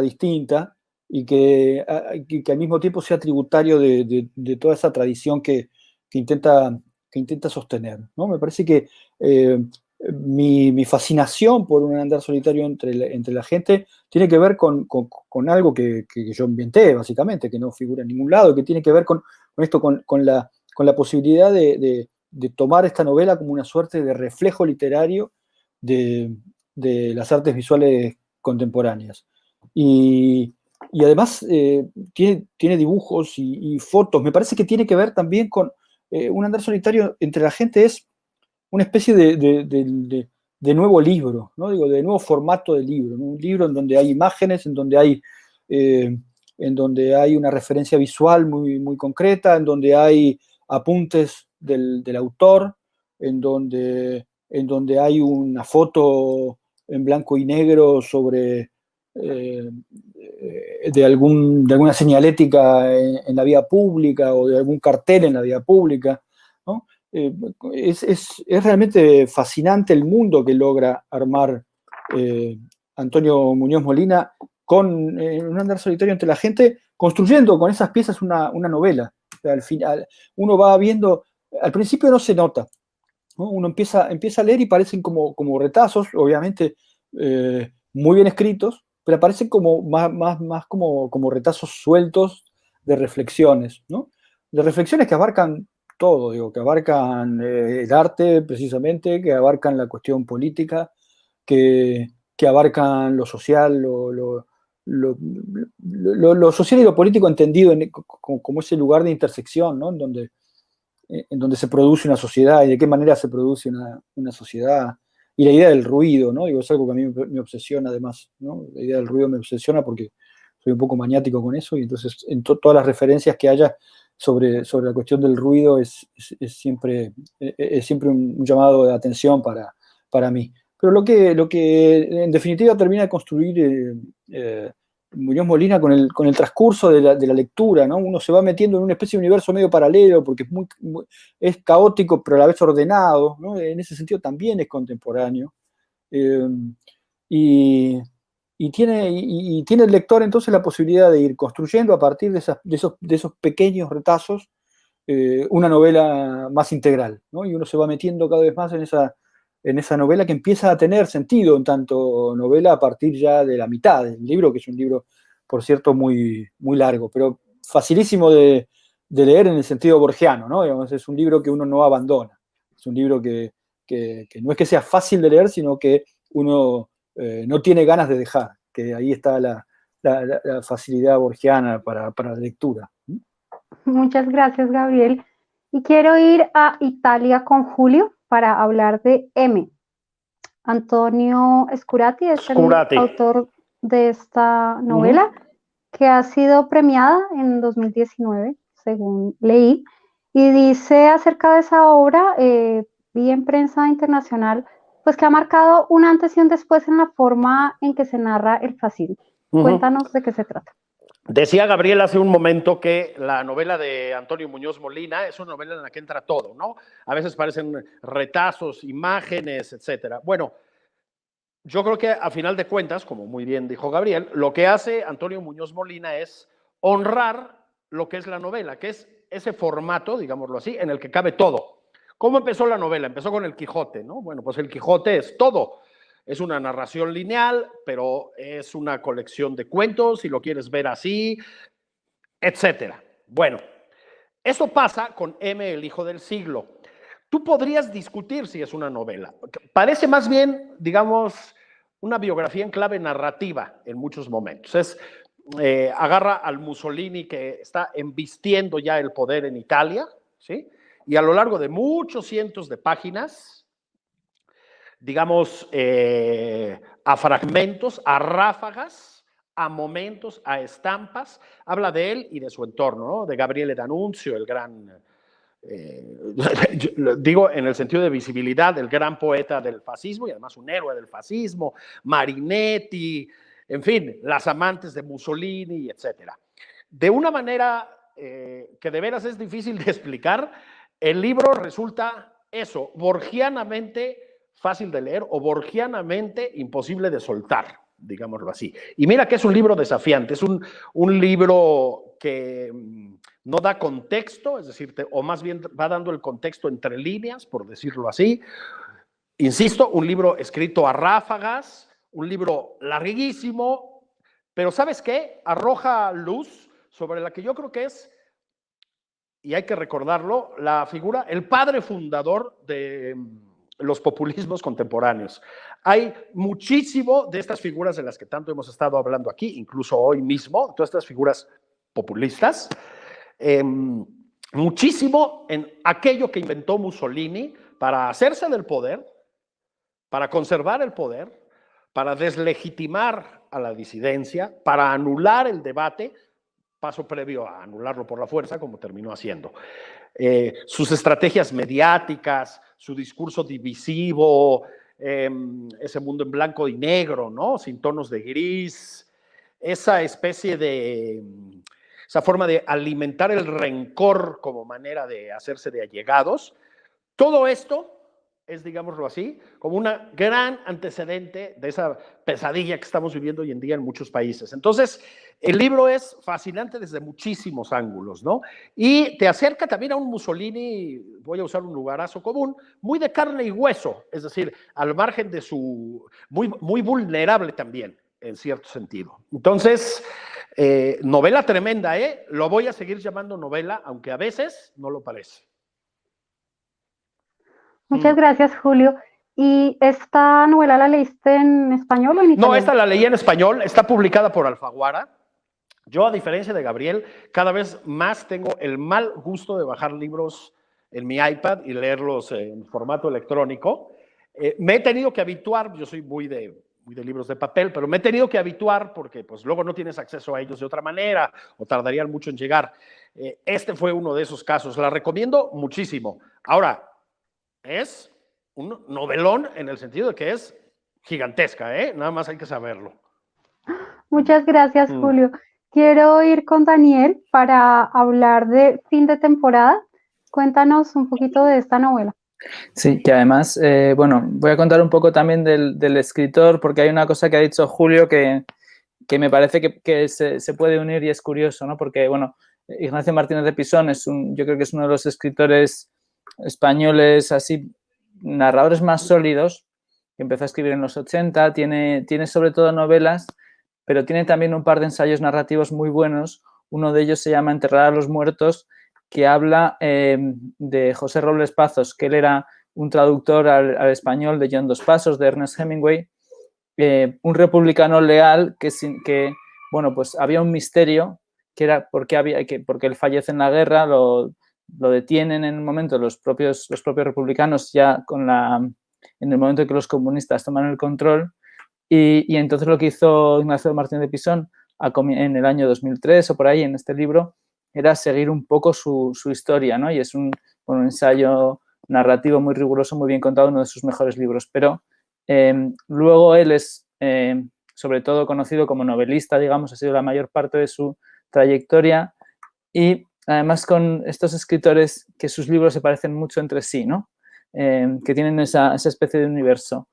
distinta, y que al mismo tiempo sea tributario de toda esa tradición que intenta sostener, ¿no? Me parece que mi fascinación por un andar solitario entre la gente tiene que ver con algo que yo inventé, básicamente, que no figura en ningún lado, que tiene que ver con esto, con la posibilidad de tomar esta novela como una suerte de reflejo literario de las artes visuales contemporáneas. Y además tiene dibujos y fotos. Me parece que tiene que ver también con un andar solitario entre la gente, es una especie de nuevo libro, ¿no? Digo, de nuevo formato de libro, ¿no? Un libro en donde hay imágenes, en donde hay una referencia visual muy, muy concreta, en donde hay apuntes del autor, en donde hay una foto en blanco y negro sobre de alguna señalética en la vía pública, o de algún cartel en la vía pública, ¿no? Es realmente fascinante el mundo que logra armar Antonio Muñoz Molina con un andar solitario entre la gente, construyendo con esas piezas una novela. O sea, al final uno va viendo, al principio no se nota, ¿no? Uno empieza a leer y parecen como retazos, obviamente muy bien escritos, pero parecen como más como retazos sueltos de reflexiones, ¿no? De reflexiones que abarcan todo, digo, que abarcan el arte precisamente, que abarcan la cuestión política, que abarcan lo social, lo social y lo político entendido como ese lugar de intersección, ¿no? En donde se produce una sociedad y de qué manera se produce una sociedad. Y la idea del ruido, ¿no? Digo, es algo que a mí me obsesiona además, ¿no? La idea del ruido me obsesiona porque soy un poco maniático con eso, y entonces en todas las referencias que haya sobre la cuestión del ruido es siempre un llamado de atención para mí. Pero lo que en definitiva termina de construir Muñoz Molina con el transcurso de la lectura, ¿no? Uno se va metiendo en una especie de universo medio paralelo, porque es caótico, pero a la vez ordenado, ¿no? En ese sentido también es contemporáneo. Y tiene el lector entonces la posibilidad de ir construyendo a partir de esos pequeños retazos una novela más integral, ¿no? Y uno se va metiendo cada vez más en esa novela, que empieza a tener sentido en tanto novela a partir ya de la mitad del libro, que es un libro, por cierto, muy, muy largo, pero facilísimo de leer en el sentido borgiano, ¿no? Digamos, es un libro que uno no abandona. Es un libro que no es que sea fácil de leer, sino que uno no tiene ganas de dejar, que ahí está la facilidad borgiana para la lectura. Muchas gracias, Gabriel. Y quiero ir a Italia con Julio para hablar de M. Antonio Scurati es el autor de esta novela, que ha sido premiada en 2019, según leí, y dice acerca de esa obra, vi en prensa internacional, pues que ha marcado un antes y un después en la forma en que se narra el fascismo. Cuéntanos de qué se trata. Decía Gabriel hace un momento que la novela de Antonio Muñoz Molina es una novela en la que entra todo, ¿no? A veces parecen retazos, imágenes, etcétera. Bueno, yo creo que a final de cuentas, como muy bien dijo Gabriel, lo que hace Antonio Muñoz Molina es honrar lo que es la novela, que es ese formato, digámoslo así, en el que cabe todo. ¿Cómo empezó la novela? Empezó con el Quijote, ¿no? Bueno, pues el Quijote es todo. Es una narración lineal, pero es una colección de cuentos, si lo quieres ver así, etcétera. Bueno, eso pasa con M, el hijo del siglo. Tú podrías discutir si es una novela. Parece más bien, digamos, una biografía en clave narrativa en muchos momentos. Agarra al Mussolini que está embistiendo ya el poder en Italia, ¿sí? Y a lo largo de muchos cientos de páginas, digamos, a fragmentos, a ráfagas, a momentos, a estampas, habla de él y de su entorno, ¿no? De Gabriele D'Annunzio, el gran, digo en el sentido de visibilidad, el gran poeta del fascismo y además un héroe del fascismo, Marinetti, en fin, las amantes de Mussolini, etcétera. De una manera que de veras es difícil de explicar, el libro resulta eso, borgianamente fácil de leer o borgianamente imposible de soltar, digámoslo así. Y mira que es un libro desafiante, es un libro que no da contexto, es decir, o más bien va dando el contexto entre líneas, por decirlo así. Insisto, un libro escrito a ráfagas, un libro larguísimo, pero ¿sabes qué? Arroja luz sobre la que yo creo que es, y hay que recordarlo, la figura, el padre fundador de los populismos contemporáneos. Hay muchísimo de estas figuras de las que tanto hemos estado hablando aquí, incluso hoy mismo, todas estas figuras populistas, muchísimo en aquello que inventó Mussolini para hacerse del poder, para conservar el poder, para deslegitimar a la disidencia, para anular el debate, paso previo a anularlo por la fuerza, como terminó haciendo. Sus estrategias mediáticas, su discurso divisivo, ese mundo en blanco y negro, ¿no? Sin tonos de gris, esa especie de, esa forma de alimentar el rencor como manera de hacerse de allegados. Todo esto es, digámoslo así, como un gran antecedente de esa pesadilla que estamos viviendo hoy en día en muchos países. Entonces, el libro es fascinante desde muchísimos ángulos, ¿no? Y te acerca también a un Mussolini, voy a usar un lugarazo común, muy de carne y hueso, es decir, al margen de su, muy vulnerable también, en cierto sentido. Entonces, novela tremenda, ¿eh? Lo voy a seguir llamando novela, aunque a veces no lo parece. Muchas gracias, Julio. ¿Y esta novela la leíste en español o en italiano? No, esta la leí en español, está publicada por Alfaguara. Yo, a diferencia de Gabriel, cada vez más tengo el mal gusto de bajar libros en mi iPad y leerlos en formato electrónico. Me he tenido que habituar, yo soy muy de libros de papel, pero me he tenido que habituar porque pues luego no tienes acceso a ellos de otra manera o tardarían mucho en llegar. Este fue uno de esos casos. La recomiendo muchísimo. Ahora, es un novelón en el sentido de que es gigantesca, ¿eh? Nada más hay que saberlo. Muchas gracias, Julio. Quiero ir con Daniel para hablar de fin de temporada. Cuéntanos un poquito de esta novela. Sí, que además, bueno, voy a contar un poco también del escritor, porque hay una cosa que ha dicho Julio que me parece que se puede unir y es curioso, ¿no? Porque, bueno, Ignacio Martínez de Pisón yo creo que es uno de los escritores españoles así, narradores más sólidos, que empezó a escribir en los 80, tiene sobre todo novelas, pero tiene también un par de ensayos narrativos muy buenos. Uno de ellos se llama Enterrar a los muertos, que habla de José Robles Pazos, que él era un traductor al español de John Dos Passos, de Ernest Hemingway, un republicano leal que, bueno, pues había un misterio, que era porque él fallece en la guerra, lo detienen en un momento los propios republicanos ya en el momento en que los comunistas toman el control y entonces lo que hizo Ignacio Martínez de Pisón en el año 2003 o por ahí en este libro era seguir un poco su historia, ¿no? Y es un ensayo narrativo muy riguroso, muy bien contado, uno de sus mejores libros. Pero luego él es, sobre todo, conocido como novelista, digamos, ha sido la mayor parte de su trayectoria, y además con estos escritores que sus libros se parecen mucho entre sí, ¿no? Que tienen esa especie de universo,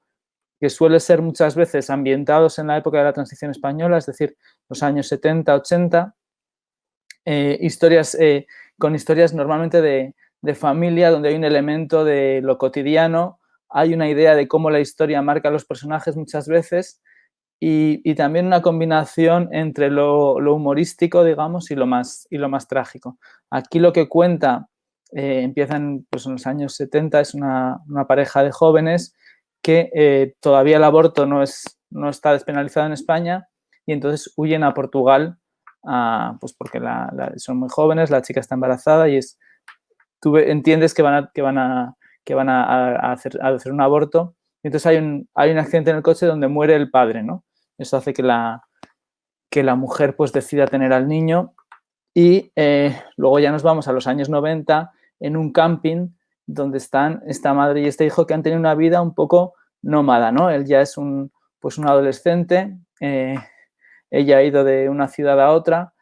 que suele ser muchas veces ambientados en la época de la transición española, es decir, los años 70, 80, con historias normalmente de familia, donde hay un elemento de lo cotidiano, hay una idea de cómo la historia marca a los personajes muchas veces, y también una combinación entre lo humorístico, digamos, y lo más trágico. Aquí lo que cuenta, empiezan pues, en los años 70, es una pareja de jóvenes que todavía el aborto no está despenalizado en España, y entonces huyen a Portugal, pues porque son muy jóvenes, la chica está embarazada y entiendes que van a hacer un aborto, y entonces hay un accidente en el coche donde muere el padre, ¿no? Eso hace que la mujer pues decida tener al niño, y luego ya nos vamos a los años 90 en un camping donde están esta madre y este hijo que han tenido una vida un poco nómada, ¿no? Él ya es un adolescente, ella ha ido de una ciudad a otra,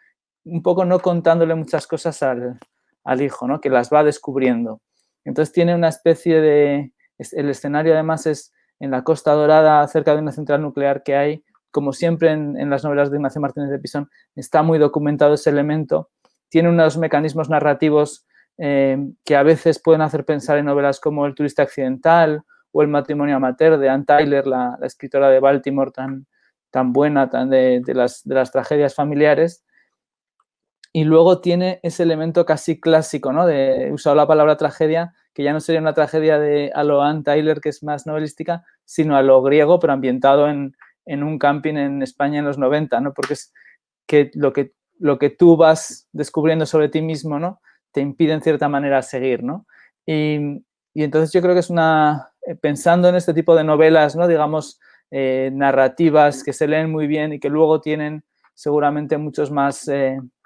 un poco no contándole muchas cosas al hijo, ¿no? Que las va descubriendo. Entonces tiene una especie de... El escenario además es en la Costa Dorada, cerca de una central nuclear que hay. Como siempre en las novelas de Ignacio Martínez de Pisón, está muy documentado ese elemento. Tiene unos mecanismos narrativos que a veces pueden hacer pensar en novelas como El turista accidental o El matrimonio amateur de Ann Tyler, la escritora de Baltimore tan buena, de las tragedias familiares. Y luego tiene ese elemento casi clásico, ¿no? He usado la palabra tragedia, que ya no sería una tragedia a lo Ann Tyler, que es más novelística, sino a lo griego, pero ambientado en un camping en España en los 90, ¿no? Porque es que lo que tú vas descubriendo sobre ti mismo, ¿no? Te impide en cierta manera seguir, ¿no? Y entonces yo creo que es pensando en este tipo de novelas, ¿no? Digamos, narrativas que se leen muy bien y que luego tienen seguramente muchos más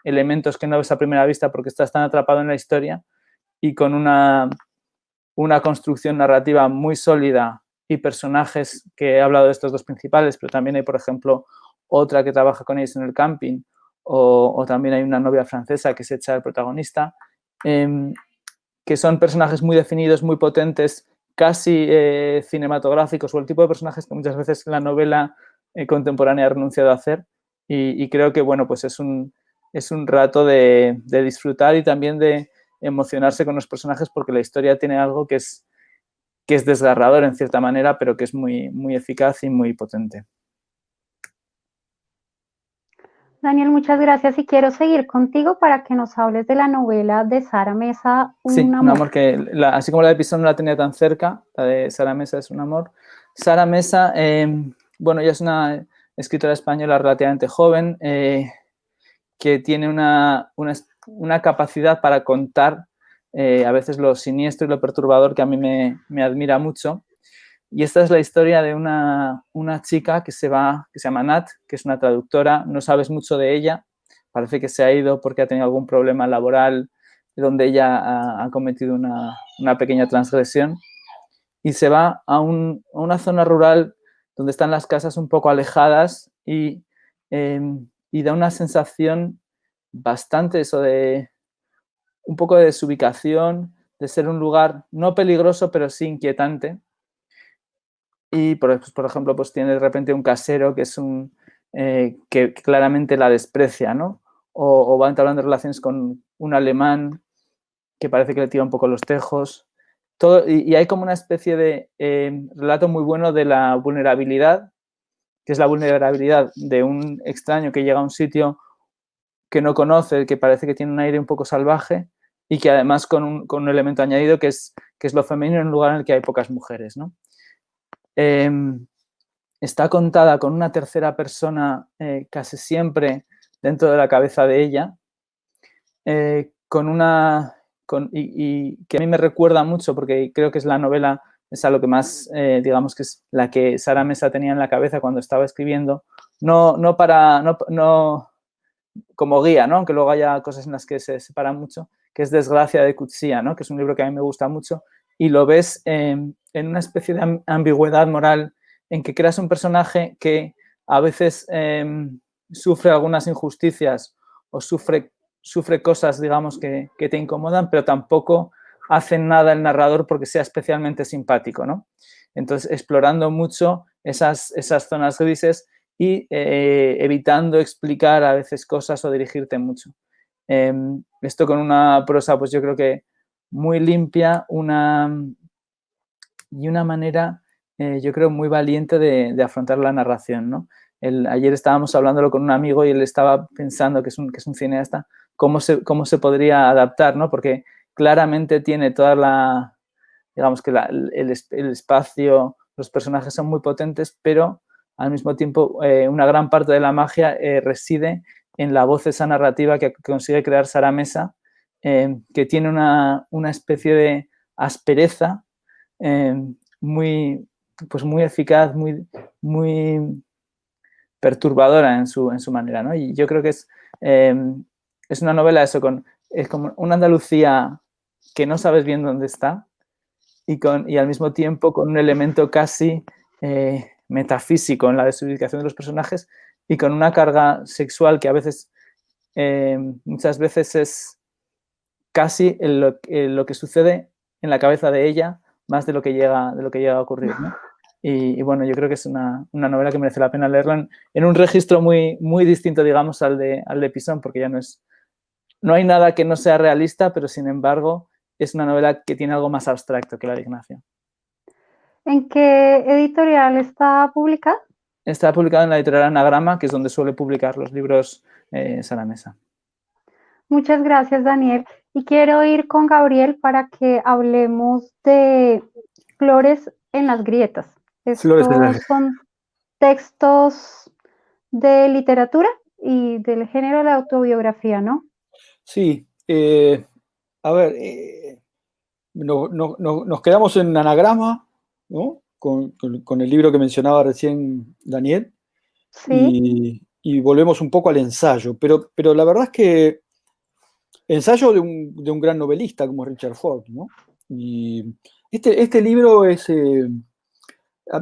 elementos que no ves a primera vista porque estás tan atrapado en la historia, y con una construcción narrativa muy sólida y personajes, que he hablado de estos dos principales, pero también hay, por ejemplo, otra que trabaja con ellos en el camping, o también hay una novia francesa que se echa el protagonista, que son personajes muy definidos, muy potentes, casi cinematográficos, o el tipo de personajes que muchas veces la novela contemporánea ha renunciado a hacer, y creo que, bueno, pues es un rato de disfrutar y también de emocionarse con los personajes, porque la historia tiene algo que es desgarrador en cierta manera, pero que es muy, muy eficaz y muy potente. Daniel, muchas gracias, y quiero seguir contigo para que nos hables de la novela de Sara Mesa, Sí, un amor que, así como la de Pisón no la tenía tan cerca, la de Sara Mesa es un amor. Sara Mesa, bueno, ella es una escritora española relativamente joven, que tiene una capacidad para contar a veces lo siniestro y lo perturbador que a mí me admira mucho. Y esta es la historia de una chica que se llama Nat, que es una traductora. No sabes mucho de ella, parece que se ha ido porque ha tenido algún problema laboral donde ella ha cometido una pequeña transgresión, y se va a una zona rural donde están las casas un poco alejadas, y da una sensación bastante eso de un poco de desubicación, de ser un lugar no peligroso, pero sí inquietante. Y, por ejemplo, pues tiene de repente un casero que es que claramente la desprecia, ¿no? O va entablando relaciones con un alemán que parece que le tira un poco los tejos. Y hay como una especie de relato muy bueno de la vulnerabilidad, que es la vulnerabilidad de un extraño que llega a un sitio que no conoce, que parece que tiene un aire un poco salvaje, y que además con un elemento añadido que es lo femenino en un lugar en el que hay pocas mujeres, ¿no? Está contada con una tercera persona casi siempre dentro de la cabeza de ella, y que a mí me recuerda mucho, porque creo que es la novela, es a lo que más, digamos que es la que Sara Mesa tenía en la cabeza cuando estaba escribiendo, no como guía, ¿no? Aunque luego haya cosas en las que se separan mucho, que es Desgracia de Coetzee, ¿no? Que es un libro que a mí me gusta mucho, y lo ves en una especie de ambigüedad moral en que creas un personaje que a veces sufre algunas injusticias o sufre cosas, digamos, que te incomodan, pero tampoco hacen nada el narrador porque sea especialmente simpático, ¿no? Entonces, explorando mucho esas zonas grises y evitando explicar a veces cosas o dirigirte mucho. Esto con una prosa, pues yo creo que muy limpia, y una manera, yo creo, muy valiente de afrontar la narración, ¿no? Ayer estábamos hablándolo con un amigo y él estaba pensando, que es un cineasta, cómo se podría adaptar, ¿no? Porque claramente tiene toda digamos que el espacio, los personajes son muy potentes, pero al mismo tiempo una gran parte de la magia reside en la voz esa narrativa que consigue crear Sara Mesa, que tiene una especie de aspereza muy, pues muy eficaz, muy perturbadora en su manera, ¿no? Y yo creo que es una novela eso, es como una Andalucía que no sabes bien dónde está y al mismo tiempo con un elemento casi metafísico en la desubicación de los personajes y con una carga sexual que a veces, muchas veces es casi lo que sucede en la cabeza de ella más de lo que llega a ocurrir, ¿no? Y bueno, yo creo que es una novela que merece la pena leerla en un registro muy, muy distinto, digamos, al de Pisón, porque ya no hay nada que no sea realista, pero sin embargo es una novela que tiene algo más abstracto que la de Ignacio. ¿En qué editorial está publicada? Está publicado en la editorial Anagrama, que es donde suele publicar los libros Sara Mesa. Muchas gracias, Daniel. Y quiero ir con Gabriel para que hablemos de Flores en las grietas. Flores en las... Estos son textos de literatura y del género de autobiografía, ¿no? Sí, a ver, nos quedamos en Anagrama, ¿no? Con el libro que mencionaba recién Daniel, Sí. y volvemos un poco al ensayo, pero la verdad es que ensayo de un gran novelista como Richard Ford, ¿no? Y este libro es... a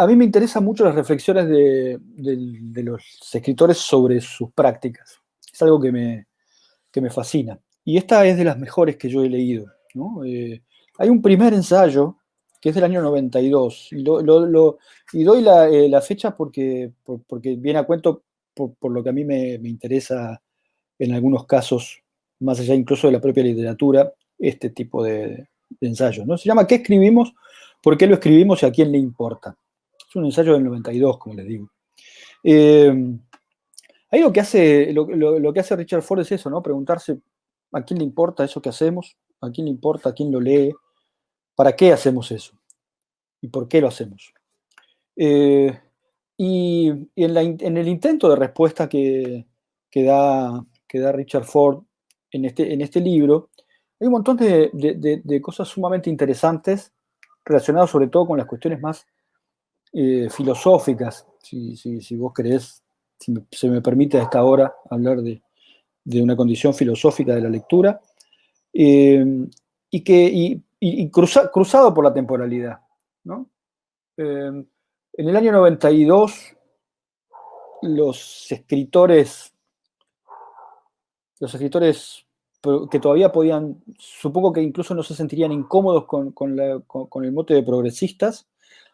mí me interesan mucho las reflexiones de los escritores sobre sus prácticas. Es algo que me fascina. Y esta es de las mejores que yo he leído, ¿no? Hay un primer ensayo que es del año 92, y doy la fecha porque viene a cuento por lo que a mí me interesa en algunos casos, más allá incluso de la propia literatura, este tipo de ensayos, ¿no? Se llama ¿Qué escribimos? ¿Por qué lo escribimos y a quién le importa? Es un ensayo del 92, como les digo. Ahí lo que hace Richard Ford es eso, ¿no? Preguntarse a quién le importa eso que hacemos, a quién le importa, a quién lo lee, para qué hacemos eso y por qué lo hacemos. Y en el intento de respuesta que da Richard Ford en este libro, hay un montón de cosas sumamente interesantes relacionadas sobre todo con las cuestiones más filosóficas, si vos querés, si se me permite a esta hora hablar de una condición filosófica de la lectura, y cruzado por la temporalidad, ¿no? En el año 92, los escritores que todavía podían, supongo que incluso no se sentirían incómodos con el mote de progresistas,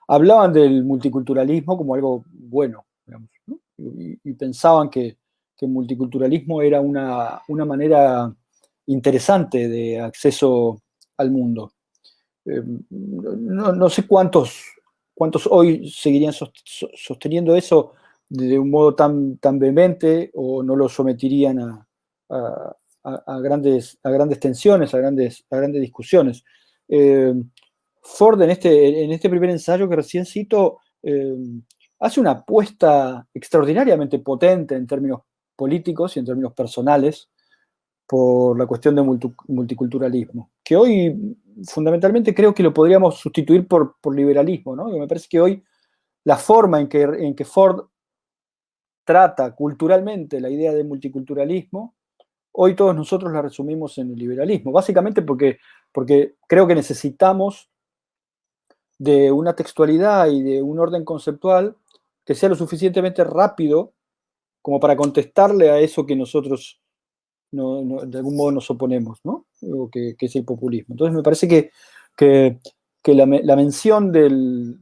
hablaban del multiculturalismo como algo bueno, digamos, ¿no? Y pensaban que el multiculturalismo era una manera interesante de acceso al mundo. No sé cuántos hoy seguirían sosteniendo eso de un modo tan vehemente o no lo someterían a grandes tensiones, a grandes discusiones. Ford en este primer ensayo que recién cito hace una apuesta extraordinariamente potente en términos políticos y en términos personales por la cuestión del multiculturalismo, que hoy fundamentalmente creo que lo podríamos sustituir por liberalismo, ¿no? Y me parece que hoy la forma en que Ford trata culturalmente la idea de multiculturalismo, hoy todos nosotros la resumimos en el liberalismo, básicamente porque creo que necesitamos de una textualidad y de un orden conceptual que sea lo suficientemente rápido como para contestarle a eso que nosotros de algún modo nos oponemos, ¿no? O que es el populismo. Entonces me parece que la mención del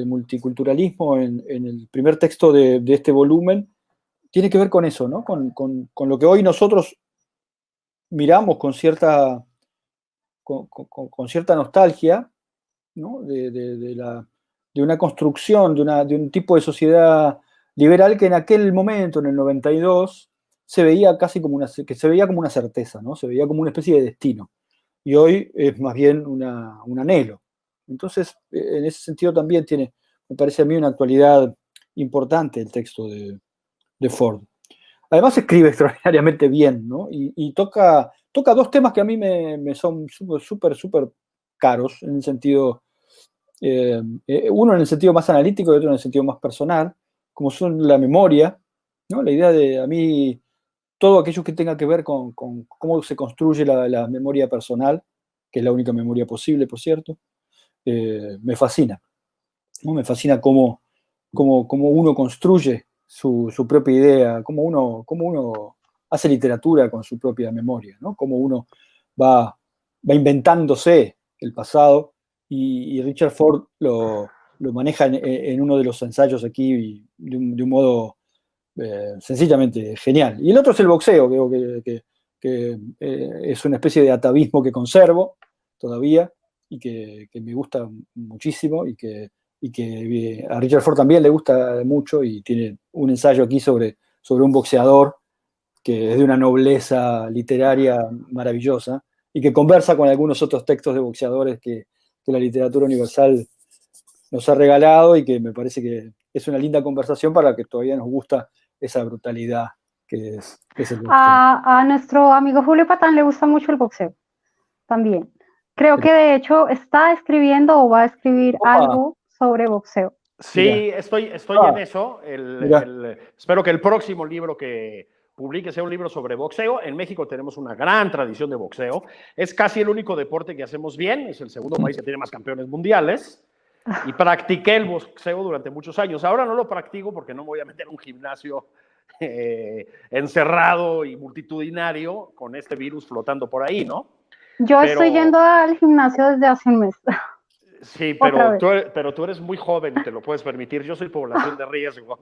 multiculturalismo en el primer texto de este volumen tiene que ver con eso, ¿no? Con lo que hoy nosotros miramos con cierta nostalgia, ¿no? de una construcción, de un tipo de sociedad liberal que en aquel momento, en el 92, se veía casi como una certeza, ¿no? Se veía como una especie de destino. Y hoy es más bien un anhelo. Entonces, en ese sentido también me parece a mí una actualidad importante el texto de Ford. Además escribe extraordinariamente bien, ¿no? Y toca dos temas que a mí me son súper caros, en el sentido, uno en el sentido más analítico y otro en el sentido más personal, como son la memoria, ¿no? La idea de, a mí, todo aquello que tenga que ver con cómo se construye la memoria personal, que es la única memoria posible, por cierto, me fascina, ¿no? Me fascina cómo uno construye su propia idea, cómo uno hace literatura con su propia memoria, ¿no? Cómo uno va inventándose el pasado, y Richard Ford lo maneja en uno de los ensayos aquí de un modo sencillamente genial. Y el otro es el boxeo, creo que es una especie de atavismo que conservo todavía y que me gusta muchísimo y que a Richard Ford también le gusta mucho, y tiene un ensayo aquí sobre un boxeador que es de una nobleza literaria maravillosa y que conversa con algunos otros textos de boxeadores que la literatura universal nos ha regalado, y que me parece que es una linda conversación para la que todavía nos gusta esa brutalidad que es el boxeo. A nuestro amigo Julio Patán le gusta mucho el boxeo también. Creo que de hecho está escribiendo o va a escribir algo sobre boxeo. Sí, mira, estoy en eso. Espero que el próximo libro que publique sea un libro sobre boxeo. En México tenemos una gran tradición de boxeo. Es casi el único deporte que hacemos bien. Es el segundo país que tiene más campeones mundiales. Y practiqué el boxeo durante muchos años. Ahora no lo practico porque no me voy a meter en un gimnasio encerrado y multitudinario con este virus flotando por ahí, ¿no? Yo estoy yendo al gimnasio desde hace un mes. Sí, pero tú eres muy joven y te lo puedes permitir. Yo soy población de riesgo.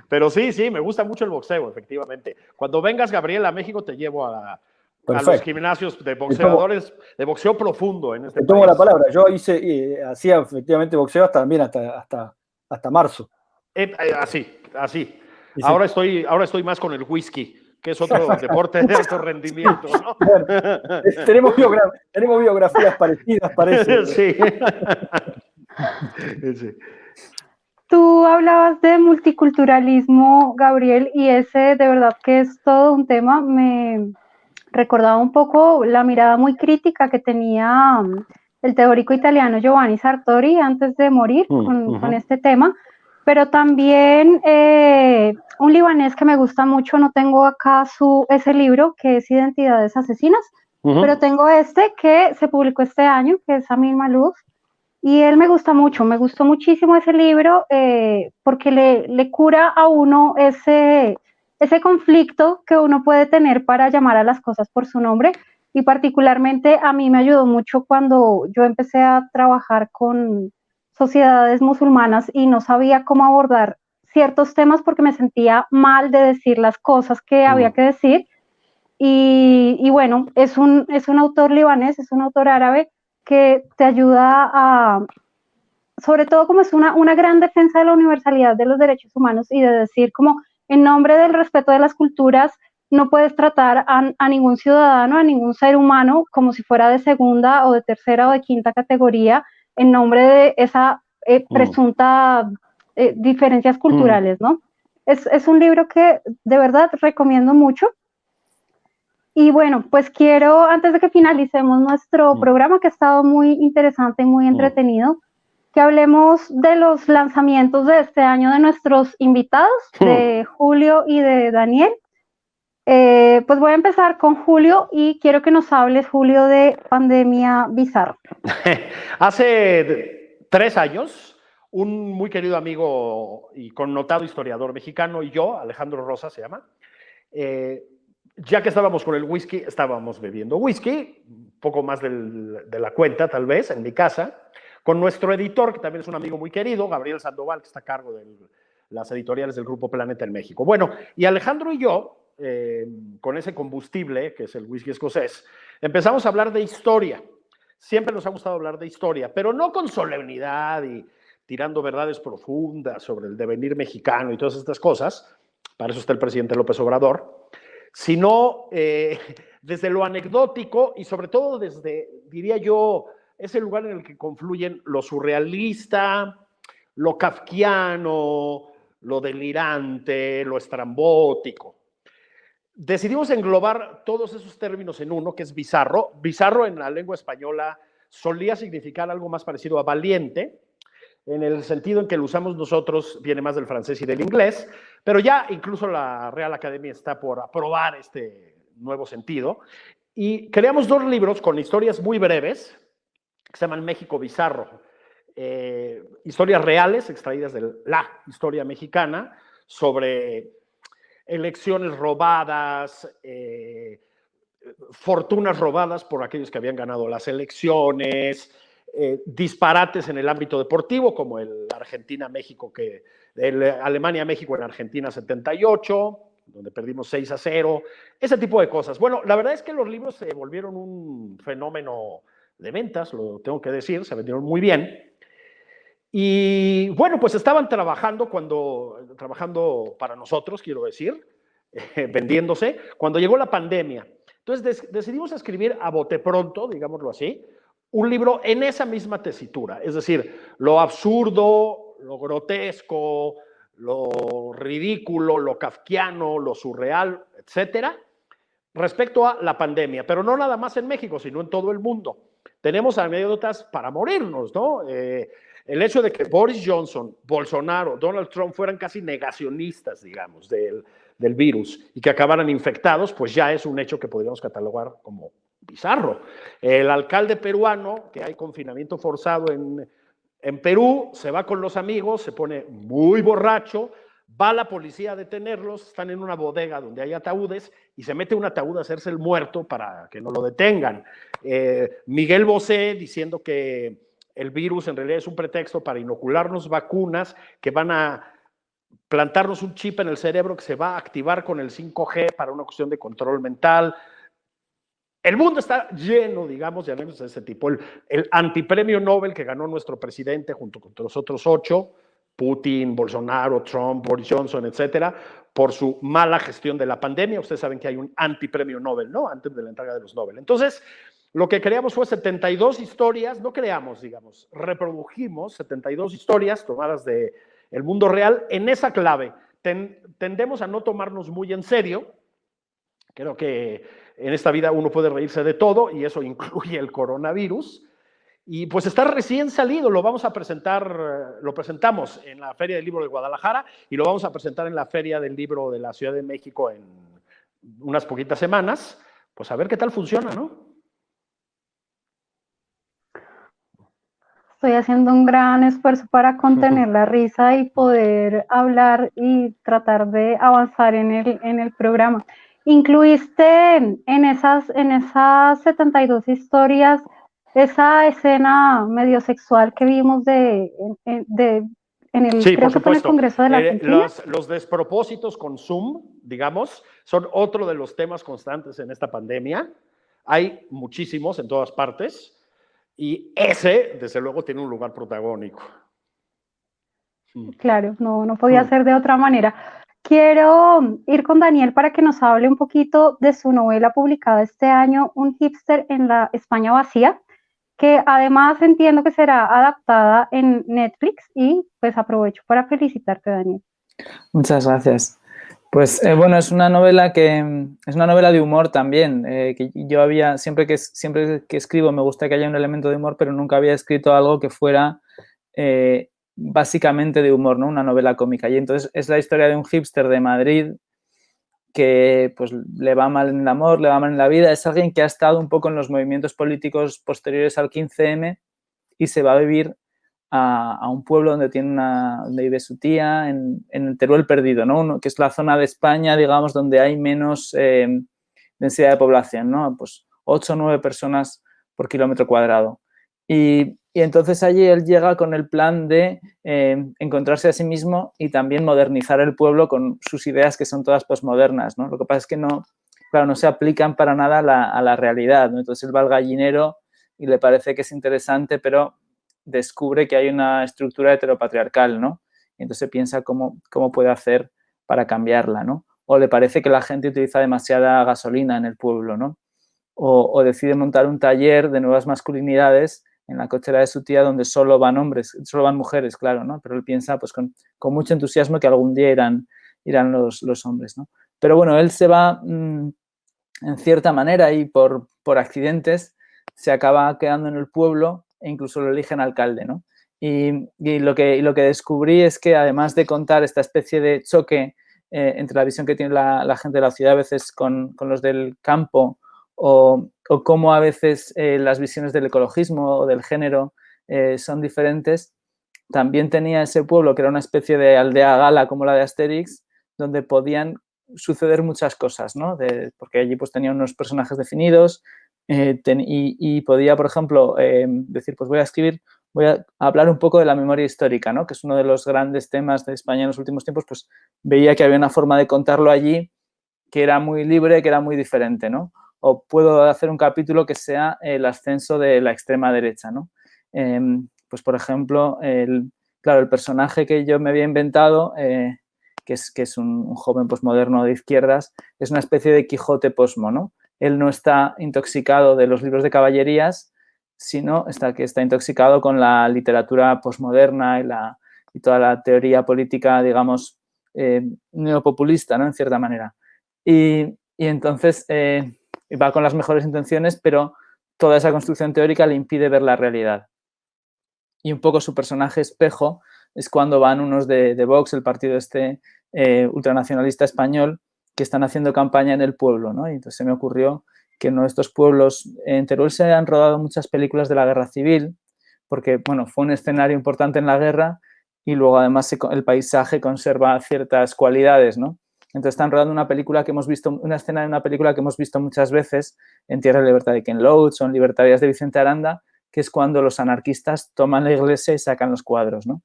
Pero sí, me gusta mucho el boxeo, efectivamente. Cuando vengas, Gabriel, a México, te llevo a los gimnasios de boxeadores, de boxeo profundo en este país. Te tomo la palabra. Yo hacía efectivamente boxeo hasta marzo. Así. Ahora estoy más con el whisky, que es otro deporte de alto rendimiento, ¿no? Tenemos biografías parecidas, parece. Sí. Tú hablabas de multiculturalismo, Gabriel, y ese de verdad que es todo un tema. Me recordaba un poco la mirada muy crítica que tenía el teórico italiano Giovanni Sartori antes de morir con este tema. Pero también un libanés que me gusta mucho, no tengo acá ese libro, que es Identidades Asesinas, pero tengo este que se publicó este año, que es Amin Maalouf, y él me gusta mucho, me gustó muchísimo ese libro, porque le cura a uno ese conflicto que uno puede tener para llamar a las cosas por su nombre, y particularmente a mí me ayudó mucho cuando yo empecé a trabajar con sociedades musulmanas y no sabía cómo abordar ciertos temas porque me sentía mal de decir las cosas que había que decir. Y bueno, es un autor libanés, es un autor árabe que te ayuda a, sobre todo como es una gran defensa de la universalidad de los derechos humanos y de decir como en nombre del respeto de las culturas no puedes tratar a ningún ciudadano, a ningún ser humano como si fuera de segunda o de tercera o de quinta categoría en nombre de esa presunta diferencias culturales, ¿no? Es un libro que de verdad recomiendo mucho. Y bueno, pues quiero, antes de que finalicemos nuestro programa, que ha estado muy interesante y muy entretenido, que hablemos de los lanzamientos de este año de nuestros invitados, de Julio y de Daniel. Pues voy a empezar con Julio y quiero que nos hables, Julio, de Pandemia Bizarro. Hace 3 años, un muy querido amigo y connotado historiador mexicano y yo, Alejandro Rosa se llama, ya que estábamos con el whisky, estábamos bebiendo whisky, un poco más de la cuenta tal vez, en mi casa, con nuestro editor, que también es un amigo muy querido, Gabriel Sandoval, que está a cargo de las editoriales del Grupo Planeta en México. Bueno, y Alejandro y yo, con ese combustible, que es el whisky escocés, empezamos a hablar de historia. Siempre nos ha gustado hablar de historia, pero no con solemnidad y tirando verdades profundas sobre el devenir mexicano y todas estas cosas, para eso está el presidente López Obrador, sino desde lo anecdótico y sobre todo desde, diría yo, ese lugar en el que confluyen lo surrealista, lo kafkiano, lo delirante, lo estrambótico. Decidimos englobar todos esos términos en uno, que es bizarro. Bizarro en la lengua española solía significar algo más parecido a valiente, en el sentido en que lo usamos nosotros, viene más del francés y del inglés, pero ya incluso la Real Academia está por aprobar este nuevo sentido. Y creamos 2 libros con historias muy breves, que se llaman México Bizarro. Historias reales extraídas de la historia mexicana sobre elecciones robadas, fortunas robadas por aquellos que habían ganado las elecciones, disparates en el ámbito deportivo, como el Argentina-México, el Alemania-México en Argentina 78, donde perdimos 6-0, ese tipo de cosas. Bueno, la verdad es que los libros se volvieron un fenómeno de ventas, lo tengo que decir, se vendieron muy bien. Y bueno, pues estaban trabajando para nosotros, quiero decir, vendiéndose, cuando llegó la pandemia. Entonces decidimos escribir a bote pronto, digámoslo así, un libro en esa misma tesitura, es decir, lo absurdo, lo grotesco, lo ridículo, lo kafkiano, lo surreal, etcétera, respecto a la pandemia, pero no nada más en México, sino en todo el mundo. Tenemos anécdotas para morirnos, ¿no? El hecho de que Boris Johnson, Bolsonaro, Donald Trump fueran casi negacionistas, digamos, del virus y que acabaran infectados, pues ya es un hecho que podríamos catalogar como bizarro. El alcalde peruano, que hay confinamiento forzado en Perú, se va con los amigos, se pone muy borracho, va la policía a detenerlos, están en una bodega donde hay ataúdes y se mete un ataúd a hacerse el muerto para que no lo detengan. Miguel Bosé diciendo que el virus en realidad es un pretexto para inocularnos vacunas que van a plantarnos un chip en el cerebro que se va a activar con el 5G para una cuestión de control mental. El mundo está lleno, digamos, de anécdotas de ese tipo. El antipremio Nobel que ganó nuestro presidente junto con los otros 8, Putin, Bolsonaro, Trump, Boris Johnson, etcétera, por su mala gestión de la pandemia. Ustedes saben que hay un antipremio Nobel, ¿no? Antes de la entrega de los Nobel. Entonces, lo que creamos fue 72 historias, no creamos, digamos, reprodujimos 72 historias tomadas del mundo real en esa clave. Tendemos a no tomarnos muy en serio. Creo que en esta vida uno puede reírse de todo y eso incluye el coronavirus. Y pues está recién salido, lo vamos a presentar, lo presentamos en la Feria del Libro de Guadalajara y lo vamos a presentar en la Feria del Libro de la Ciudad de México en unas poquitas semanas. Pues a ver qué tal funciona, ¿no? Estoy haciendo un gran esfuerzo para contener la risa y poder hablar y tratar de avanzar en el programa. Incluiste en esas 72 historias esa escena medio sexual que vimos en el, sí, creo que fue en el Congreso de la Argentina. Los despropósitos con Zoom, digamos, son otro de los temas constantes en esta pandemia. Hay muchísimos en todas partes. Y ese, desde luego, tiene un lugar protagónico. Claro, no podía ser de otra manera. Quiero ir con Daniel para que nos hable un poquito de su novela publicada este año, Un hipster en la España vacía, que además entiendo que será adaptada en Netflix y pues aprovecho para felicitarte, Daniel. Muchas gracias. Pues bueno, es una novela de humor también, que yo siempre que escribo me gusta que haya un elemento de humor, pero nunca había escrito algo que fuera básicamente de humor, ¿no? Una novela cómica. Y entonces es la historia de un hipster de Madrid que pues le va mal en el amor, le va mal en la vida. Es alguien que ha estado un poco en los movimientos políticos posteriores al 15M y se va a vivir a un pueblo donde vive su tía, en el Teruel Perdido, ¿no? Que es la zona de España, digamos, donde hay menos densidad de población, ¿no? Pues 8 o 9 personas por kilómetro cuadrado. Y entonces allí él llega con el plan de encontrarse a sí mismo y también modernizar el pueblo con sus ideas que son todas posmodernas, ¿no? Lo que pasa es que no se aplican para nada a la realidad, ¿no? Entonces él va al gallinero y le parece que es interesante, pero descubre que hay una estructura heteropatriarcal, ¿no? Y entonces piensa cómo puede hacer para cambiarla, ¿no? O le parece que la gente utiliza demasiada gasolina en el pueblo, ¿no? O decide montar un taller de nuevas masculinidades en la cochera de su tía donde solo van hombres, solo van mujeres, claro, ¿no? Pero él piensa pues con mucho entusiasmo que algún día irán los hombres, ¿no? Pero bueno, él se va en cierta manera y por accidentes se acaba quedando en el pueblo e incluso lo eligen alcalde, ¿no? Y lo que descubrí es que además de contar esta especie de choque entre la visión que tiene la gente de la ciudad a veces con los del campo o cómo a veces las visiones del ecologismo o del género son diferentes, también tenía ese pueblo que era una especie de aldea gala como la de Asterix, donde podían suceder muchas cosas, ¿no? Porque allí pues tenía unos personajes definidos y podía, por ejemplo, decir, pues voy a hablar un poco de la memoria histórica, ¿no? Que es uno de los grandes temas de España en los últimos tiempos, pues veía que había una forma de contarlo allí que era muy libre, que era muy diferente, ¿no? O puedo hacer un capítulo que sea el ascenso de la extrema derecha, ¿no? Pues, por ejemplo, el personaje que yo me había inventado, que es un joven posmoderno de izquierdas, es una especie de Quijote posmo, ¿no? Él no está intoxicado de los libros de caballerías, sino que está intoxicado con la literatura posmoderna y toda la teoría política, digamos, neopopulista, ¿no? En cierta manera. Y entonces va con las mejores intenciones, pero toda esa construcción teórica le impide ver la realidad. Y un poco su personaje espejo es cuando van unos de Vox, el partido ultranacionalista español, que están haciendo campaña en el pueblo, ¿no? Y entonces se me ocurrió que en uno de estos pueblos, en Teruel se han rodado muchas películas de la guerra civil, porque, bueno, fue un escenario importante en la guerra y luego además el paisaje conserva ciertas cualidades, ¿no? Entonces están rodando una escena de una película que hemos visto muchas veces en Tierra de Libertad de Ken Loach o en Libertarias de Vicente Aranda, que es cuando los anarquistas toman la iglesia y sacan los cuadros, ¿no?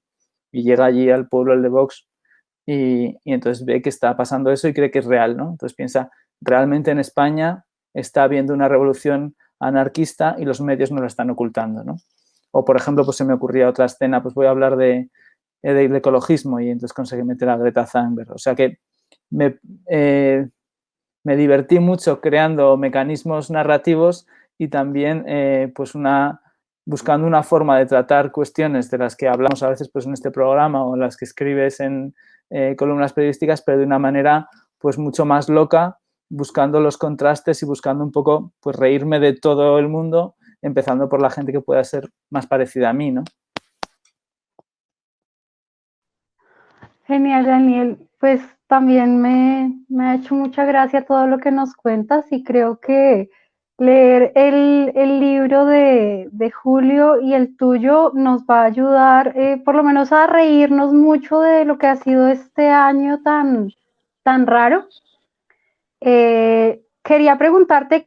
Y llega allí al pueblo el de Vox y entonces ve que está pasando eso y cree que es real, ¿no? Entonces piensa, realmente en España está habiendo una revolución anarquista y los medios no la están ocultando, ¿no? O, por ejemplo, pues se me ocurría otra escena, pues voy a hablar del ecologismo y entonces conseguí meter a Greta Thunberg. O sea que me divertí mucho creando mecanismos narrativos y también pues buscando una forma de tratar cuestiones de las que hablamos a veces pues en este programa o las que escribes en columnas periodísticas, pero de una manera pues mucho más loca, buscando los contrastes y buscando un poco pues reírme de todo el mundo, empezando por la gente que pueda ser más parecida a mí, ¿no? Genial, Daniel. Pues también me ha hecho mucha gracia todo lo que nos cuentas y creo que leer el libro de Julio y el tuyo nos va a ayudar por lo menos a reírnos mucho de lo que ha sido este año tan raro. Quería preguntarte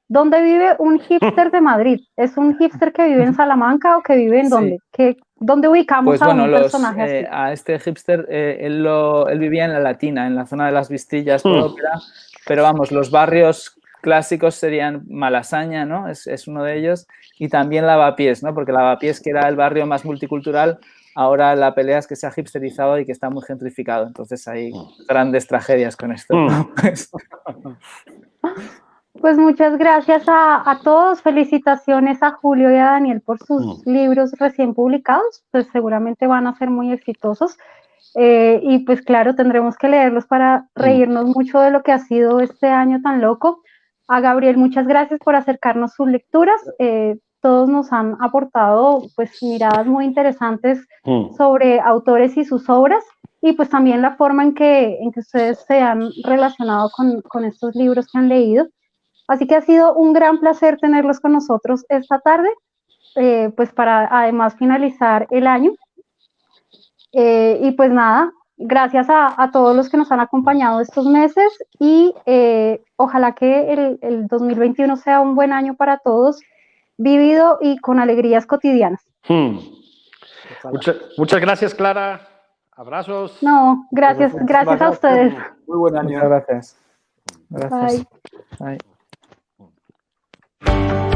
¿dónde vive un hipster de Madrid? ¿Es un hipster que vive en Salamanca o que vive en dónde? ¿Dónde ubicamos pues a bueno, un personaje así? a este hipster, él vivía en la Latina, en la zona de las Vistillas por ópera, pero vamos, los barrios clásicos serían Malasaña, ¿no? Es uno de ellos, y también Lavapiés, ¿no? Porque Lavapiés, que era el barrio más multicultural, ahora la pelea es que se ha hipsterizado y que está muy gentrificado. Entonces hay grandes tragedias con esto. Pues muchas gracias a todos. Felicitaciones a Julio y a Daniel por sus libros recién publicados. Pues seguramente van a ser muy exitosos. Y pues claro, tendremos que leerlos para reírnos mucho de lo que ha sido este año tan loco. A Gabriel, muchas gracias por acercarnos sus lecturas. todos nos han aportado pues miradas muy interesantes sobre autores y sus obras, y pues también la forma en que ustedes se han relacionado con estos libros que han leído. Así que ha sido un gran placer tenerlos con nosotros esta tarde, pues para además finalizar el año. Y pues nada, gracias a todos los que nos han acompañado estos meses, y ojalá que el 2021 sea un buen año para todos, vivido y con alegrías cotidianas. Muchas gracias, Clara. Abrazos. No, gracias a ustedes. Muy buen año. Muchas gracias. Gracias. Bye. Bye.